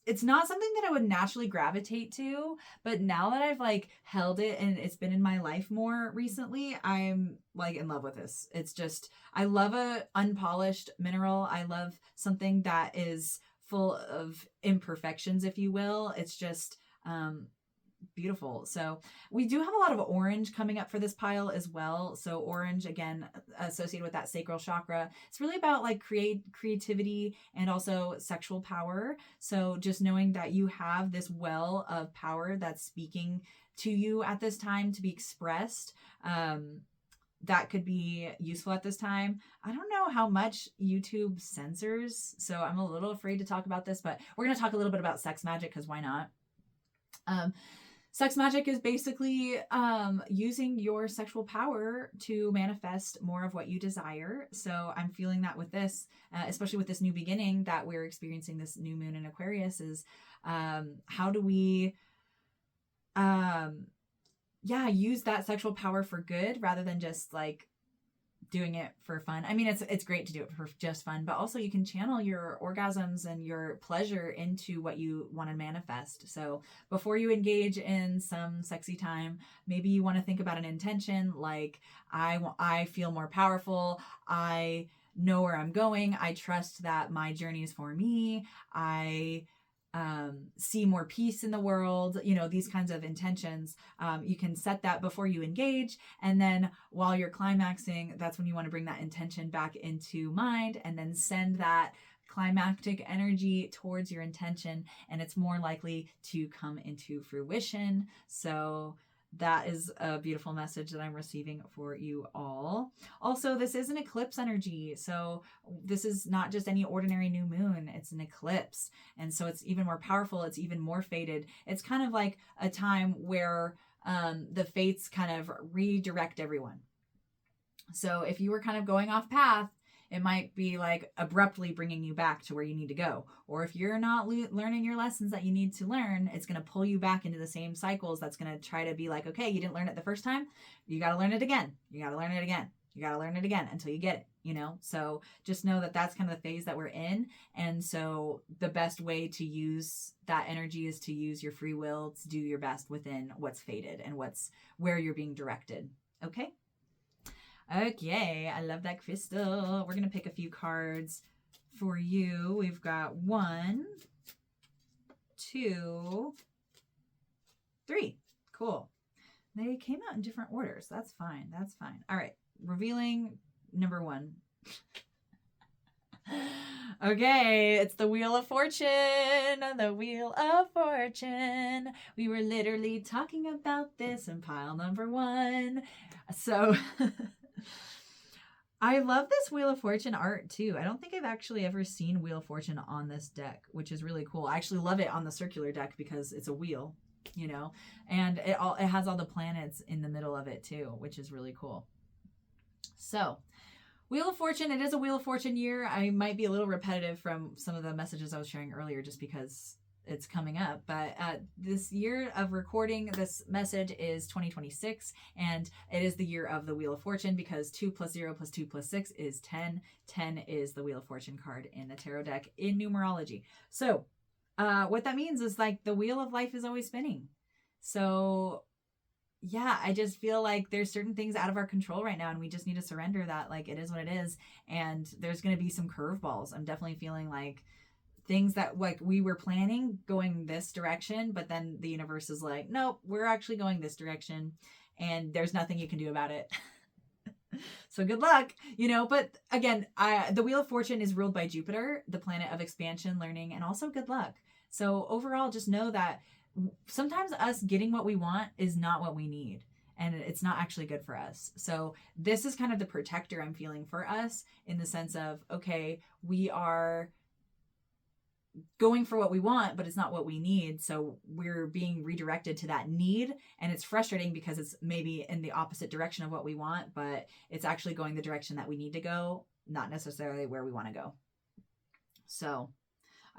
it's not something that I would naturally gravitate to, but now that I've held it and it's been in my life more recently, I'm in love with this. It's just, I love a unpolished mineral. I love something that is full of imperfections, if you will. It's just, beautiful. So we do have a lot of orange coming up for this pile as well. So orange, again, associated with that sacral chakra. It's really about creativity and also sexual power. So just knowing that you have this well of power that's speaking to you at this time to be expressed, that could be useful at this time. I don't know how much YouTube censors, so I'm a little afraid to talk about this, but we're going to talk a little bit about sex magic, because why not? Sex magic is basically using your sexual power to manifest more of what you desire. So I'm feeling that with this, especially with this new beginning that we're experiencing, this new moon in Aquarius, is how do we use that sexual power for good rather than just doing it for fun. I mean, it's great to do it for just fun, but also you can channel your orgasms and your pleasure into what you want to manifest. So before you engage in some sexy time, maybe you want to think about an intention I feel more powerful. I know where I'm going. I trust that my journey is for me. I see more peace in the world, these kinds of intentions. You can set that before you engage. And then while you're climaxing, that's when you want to bring that intention back into mind and then send that climactic energy towards your intention. And it's more likely to come into fruition. So that is a beautiful message that I'm receiving for you all. Also, this is an eclipse energy. So this is not just any ordinary new moon. It's an eclipse. And so it's even more powerful. It's even more fated. It's kind of like a time where the fates kind of redirect everyone. So if you were kind of going off path, it might be abruptly bringing you back to where you need to go. Or if you're not learning your lessons that you need to learn, it's going to pull you back into the same cycles. That's going to try to be okay, you didn't learn it the first time. You got to learn it again. You got to learn it again. You got to learn it again until you get it, you know? So just know that that's kind of the phase that we're in. And so the best way to use that energy is to use your free will to do your best within what's fated and where you're being directed. Okay. Okay. I love that crystal. We're going to pick a few cards for you. We've got 1, 2, 3. Cool. They came out in different orders. That's fine. That's fine. All right. Revealing number 1. Okay, it's the Wheel of Fortune. The Wheel of Fortune. We were literally talking about this in pile number 1. So I love this Wheel of Fortune art too. I don't think I've actually ever seen Wheel of Fortune on this deck, which is really cool. I actually love it on the circular deck because it's a wheel, you know, and it has all the planets in the middle of it too, which is really cool. So Wheel of Fortune, it is a Wheel of Fortune year. I might be a little repetitive from some of the messages I was sharing earlier just because it's coming up. But this year of recording this message is 2026, and it is the year of the Wheel of Fortune because 2 + 0 + 2 + 6 is 10. 10 is the Wheel of Fortune card in the tarot deck in numerology. So what that means is like the wheel of life is always spinning. So yeah, I just feel like there's certain things out of our control right now, and we just need to surrender that, like, it is what it is. And there's going to be some curveballs. I'm definitely feeling like things that like we were planning going this direction, but then the universe is like, nope, we're actually going this direction, and there's nothing you can do about it. So good luck, you know. But again, the Wheel of Fortune is ruled by Jupiter, the planet of expansion, learning, and also good luck. So overall, just know that sometimes us getting what we want is not what we need, and it's not actually good for us. So this is kind of the protector I'm feeling for us, in the sense of, okay, we are going for what we want, but it's not what we need. So we're being redirected to that need, and it's frustrating because it's maybe in the opposite direction of what we want, but it's actually going the direction that we need to go, not necessarily where we want to go. So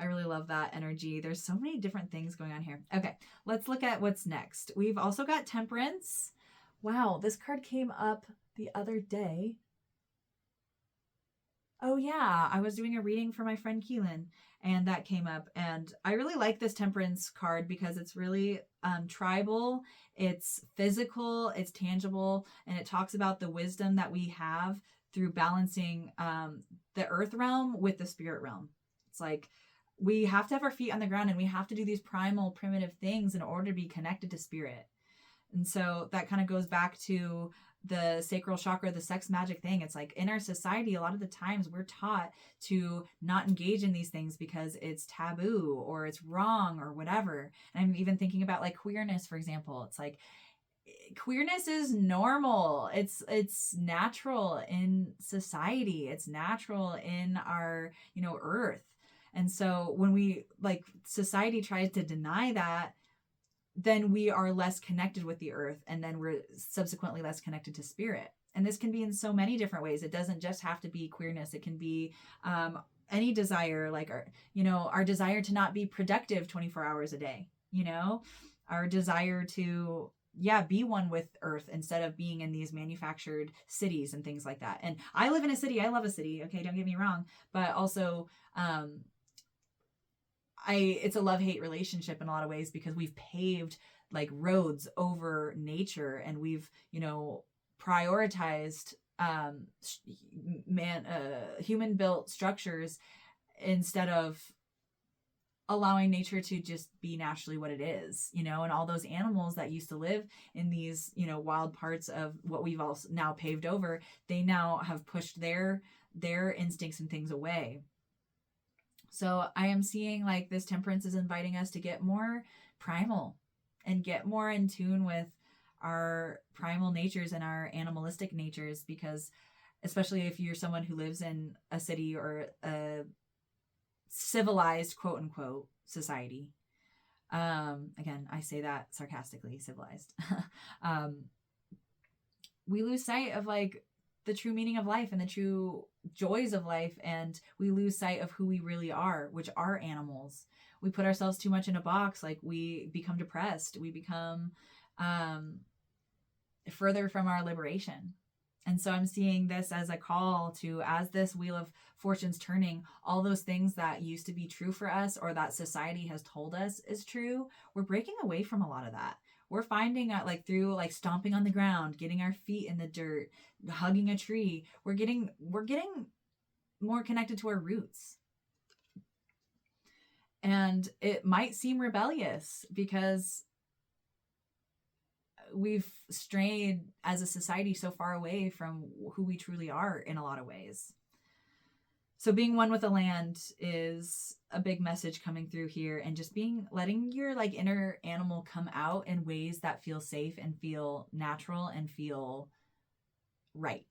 I really love that energy. There's so many different things going on here. Okay, let's look at what's next. We've also got Temperance. Wow, this card came up the other day. Oh yeah, I was doing a reading for my friend Keelan, and that came up. And I really like this Temperance card because it's really tribal, it's physical, it's tangible, and it talks about the wisdom that we have through balancing the earth realm with the spirit realm. It's like we have to have our feet on the ground, and we have to do these primal, primitive things in order to be connected to spirit. And so that kind of goes back to the sacral chakra, the sex magic thing. It's like in our society, a lot of the times we're taught to not engage in these things because it's taboo or it's wrong or whatever. And I'm even thinking about like queerness, for example. It's like queerness is normal. It's natural in society. It's natural in our, you know, earth. And so when we, like, society tries to deny that, then we are less connected with the earth, and then we're subsequently less connected to spirit. And this can be in so many different ways. It doesn't just have to be queerness. It can be any desire, like our desire to not be productive 24 hours a day, you know, our desire to be one with earth instead of being in these manufactured cities and things like that. And I live in a city. I love a city. Okay, don't get me wrong. But also it's a love-hate relationship in a lot of ways, because we've paved like roads over nature, and we've, you know, prioritized human-built structures instead of allowing nature to just be naturally what it is, you know. And all those animals that used to live in these, you know, wild parts of what we've all now paved over, they now have pushed their instincts and things away. So I am seeing like this Temperance is inviting us to get more primal and get more in tune with our primal natures and our animalistic natures, because especially if you're someone who lives in a city or a civilized, quote unquote, society. Again, I say that sarcastically, civilized. We lose sight of like the true meaning of life and the true joys of life, and we lose sight of who we really are, which are animals. We put ourselves too much in a box, like we become depressed, we become further from our liberation. And so I'm seeing this as a call to, as this Wheel of Fortune's turning, all those things that used to be true for us or that society has told us is true, we're breaking away from a lot of that. We're finding out, like, through like stomping on the ground, getting our feet in the dirt, hugging a tree, we're getting more connected to our roots. And it might seem rebellious because we've strayed as a society so far away from who we truly are in a lot of ways. So being one with the land is a big message coming through here, and just letting your like inner animal come out in ways that feel safe and feel natural and feel right.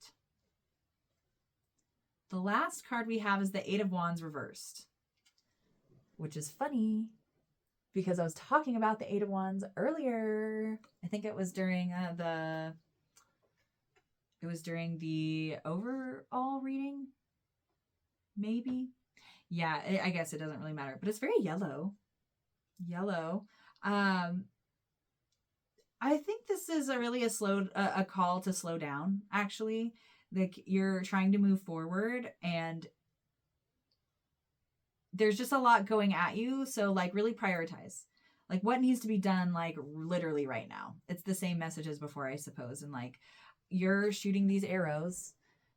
The last card we have is the Eight of Wands reversed, which is funny because I was talking about the Eight of Wands earlier. I think it was during the overall reading. Maybe. Yeah, I guess it doesn't really matter, but it's very yellow. I think this is a call to slow down, actually. Like, you're trying to move forward and there's just a lot going at you. So like, really prioritize like what needs to be done, like literally right now. It's the same message as before, I suppose. And like, you're shooting these arrows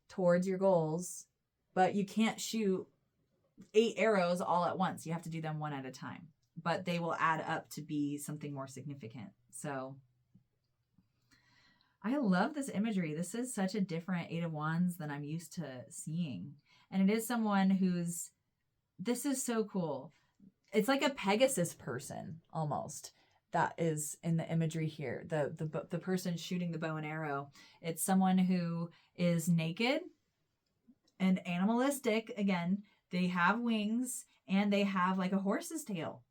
towards your goals, but you can't shoot 8 arrows all at once. You have to do them one at a time, but they will add up to be something more significant. So I love this imagery. This is such a different Eight of Wands than I'm used to seeing. And it is someone this is so cool. It's like a Pegasus person almost that is in the imagery here. The person shooting the bow and arrow. It's someone who is naked and animalistic. Again, they have wings and they have like a horse's tail.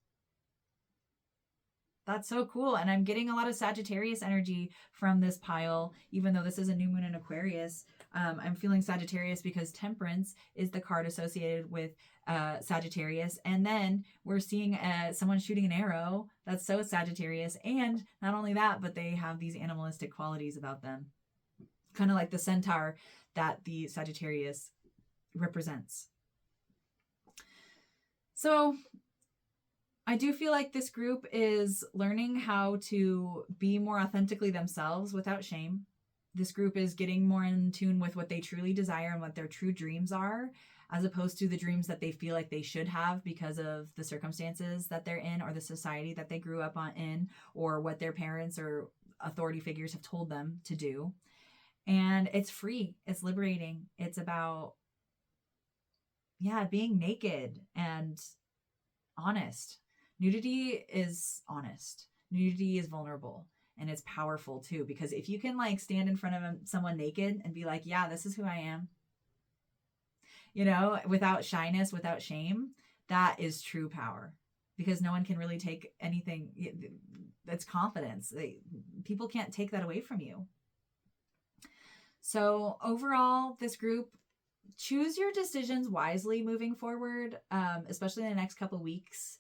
That's so cool. And I'm getting a lot of Sagittarius energy from this pile, even though this is a new moon in Aquarius. I'm feeling Sagittarius because Temperance is the card associated with Sagittarius. And then we're seeing someone shooting an arrow. That's so Sagittarius. And not only that, but they have these animalistic qualities about them. Kind of like the centaur that the Sagittarius represents. So I do feel like this group is learning how to be more authentically themselves without shame. This group is getting more in tune with what they truly desire and what their true dreams are, as opposed to the dreams that they feel like they should have because of the circumstances that they're in or the society that they grew up in or what their parents or authority figures have told them to do. And it's free. It's liberating. It's about, being naked and honest. Nudity is honest. Nudity is vulnerable. And it's powerful too, because if you can like stand in front of someone naked and be like, yeah, this is who I am, without shyness, without shame, that is true power, because no one can really take anything. That's confidence. People can't take that away from you. So overall, this group, choose your decisions wisely moving forward, especially in the next couple of weeks.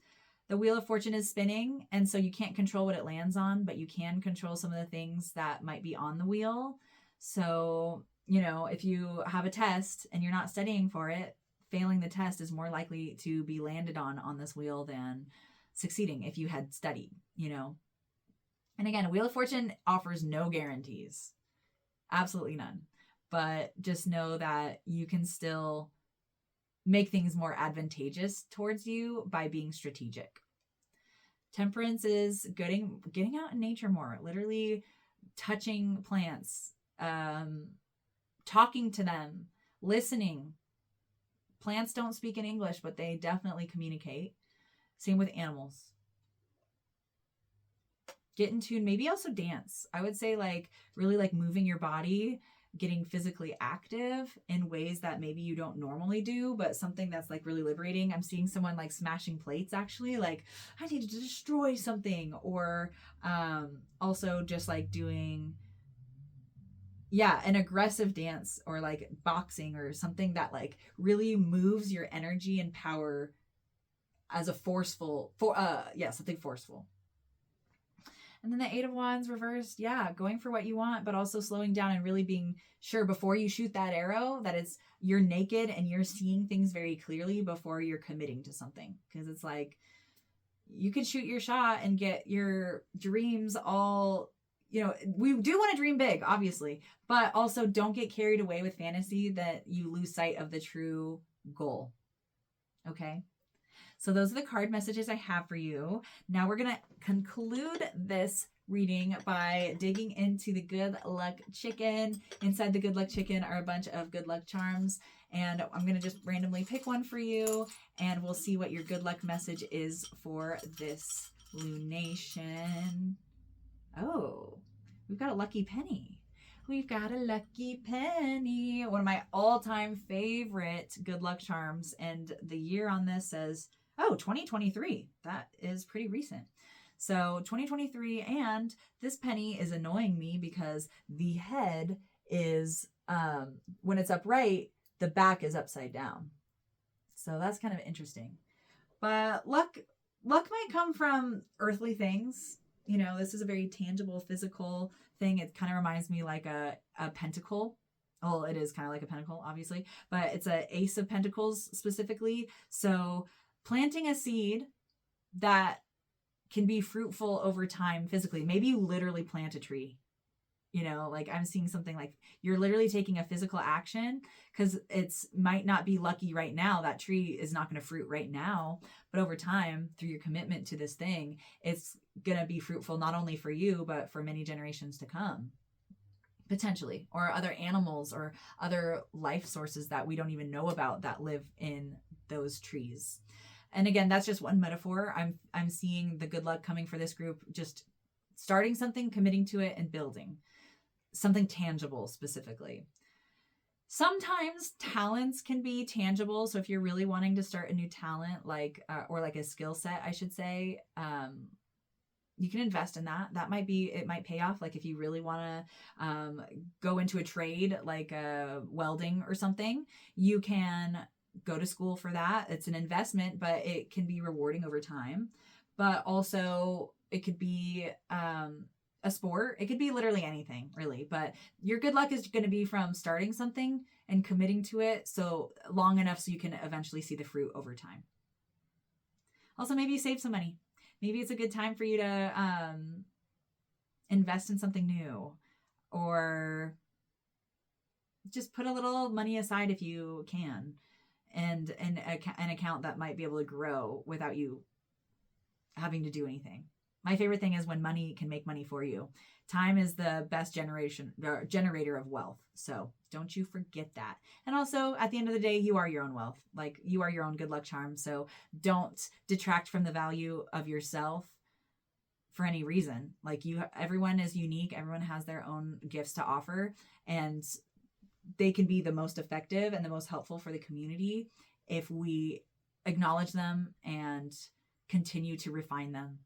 The Wheel of Fortune is spinning, and so you can't control what it lands on, but you can control some of the things that might be on the wheel. So, if you have a test and you're not studying for it, failing the test is more likely to be landed on this wheel than succeeding if you had studied, And again, a Wheel of Fortune offers no guarantees. Absolutely none. But just know that you can still make things more advantageous towards you by being strategic. Temperance is getting out in nature more, literally touching plants, talking to them, listening. Plants don't speak in English, but they definitely communicate. Same with animals. Get in tune, maybe also dance. I would say like really like moving your body, getting physically active in ways that maybe you don't normally do, but something that's like really liberating. I'm seeing someone like smashing plates, actually, like I need to destroy something, or also just like doing an aggressive dance or like boxing or something that like really moves your energy and power as a something forceful. And then the Eight of Wands reversed, yeah, going for what you want, but also slowing down and really being sure before you shoot that arrow that you're naked and you're seeing things very clearly before you're committing to something. Because it's like, you could shoot your shot and get your dreams all, we do want to dream big, obviously, but also don't get carried away with fantasy that you lose sight of the true goal. Okay? So those are the card messages I have for you. Now we're going to conclude this reading by digging into the Good Luck Chicken. Inside the Good Luck Chicken are a bunch of good luck charms. And I'm going to just randomly pick one for you. And we'll see what your good luck message is for this lunation. Oh, we've got a lucky penny. We've got a lucky penny. One of my all-time favorite good luck charms. And the year on this says, 2023. That is pretty recent. So 2023, and this penny is annoying me because the head is, when it's upright, the back is upside down. So that's kind of interesting. But luck might come from earthly things. This is a very tangible, physical thing. It kind of reminds me like a pentacle. Well, it is kind of like a pentacle, obviously, but it's an ace of pentacles specifically. So planting a seed that can be fruitful over time physically. Maybe you literally plant a tree. Like I'm seeing something like you're literally taking a physical action because it's might not be lucky right now. That tree is not going to fruit right now, but over time, through your commitment to this thing, it's going to be fruitful not only for you, but for many generations to come. Potentially, or other animals or other life sources that we don't even know about that live in those trees. And again, that's just one metaphor. I'm seeing the good luck coming for this group, just starting something, committing to it, and building something tangible specifically. Sometimes talents can be tangible. So if you're really wanting to start a new talent, or like a skill set, I should say, you can invest in that. It might pay off. Like if you really want to go into a trade, like welding or something, you can go to school for that. It's an investment, but it can be rewarding over time. But also it could be a sport. It could be literally anything, really. But your good luck is going to be from starting something and committing to it so long enough so you can eventually see the fruit over time. Also, maybe you save some money. Maybe it's a good time for you to invest in something new, or just put a little money aside if you can, and an account that might be able to grow without you having to do anything. My favorite thing is when money can make money for you. Time is the best generator of wealth. So don't you forget that. And also, at the end of the day, you are your own wealth. Like, you are your own good luck charm. So don't detract from the value of yourself for any reason. Like, everyone is unique. Everyone has their own gifts to offer, and they can be the most effective and the most helpful for the community if we acknowledge them and continue to refine them.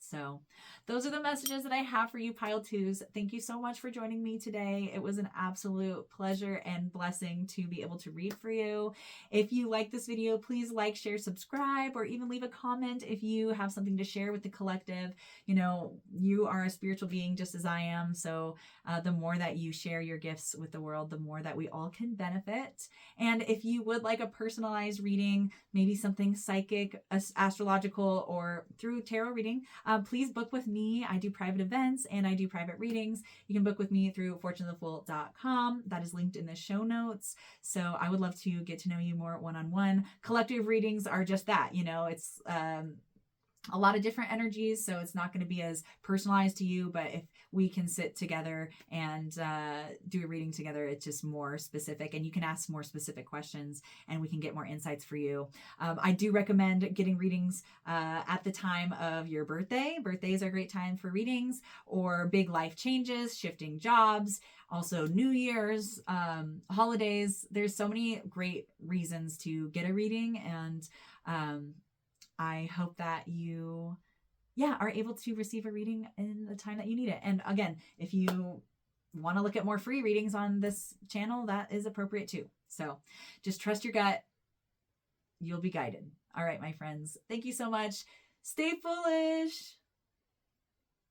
So those are the messages that I have for you, Pile 2s. Thank you so much for joining me today. It was an absolute pleasure and blessing to be able to read for you. If you like this video, please like, share, subscribe, or even leave a comment if you have something to share with the collective. You are a spiritual being just as I am. So the more that you share your gifts with the world, the more that we all can benefit. And if you would like a personalized reading, maybe something psychic, astrological, or through tarot reading, please book with me. I do private events and I do private readings. You can book with me through fortuneofthefool.com. That is linked in the show notes. So I would love to get to know you more one-on-one. Collective readings are just that. It's a lot of different energies, so it's not going to be as personalized to you, but if we can sit together and do a reading together, it's just more specific, and you can ask more specific questions and we can get more insights for you. I do recommend getting readings at the time of your birthday. Birthdays are a great time for readings, or big life changes, shifting jobs, also New Year's, holidays. There's so many great reasons to get a reading, and I hope that you, are able to receive a reading in the time that you need it. And again, if you want to look at more free readings on this channel, that is appropriate too. So just trust your gut. You'll be guided. All right, my friends. Thank you so much. Stay foolish.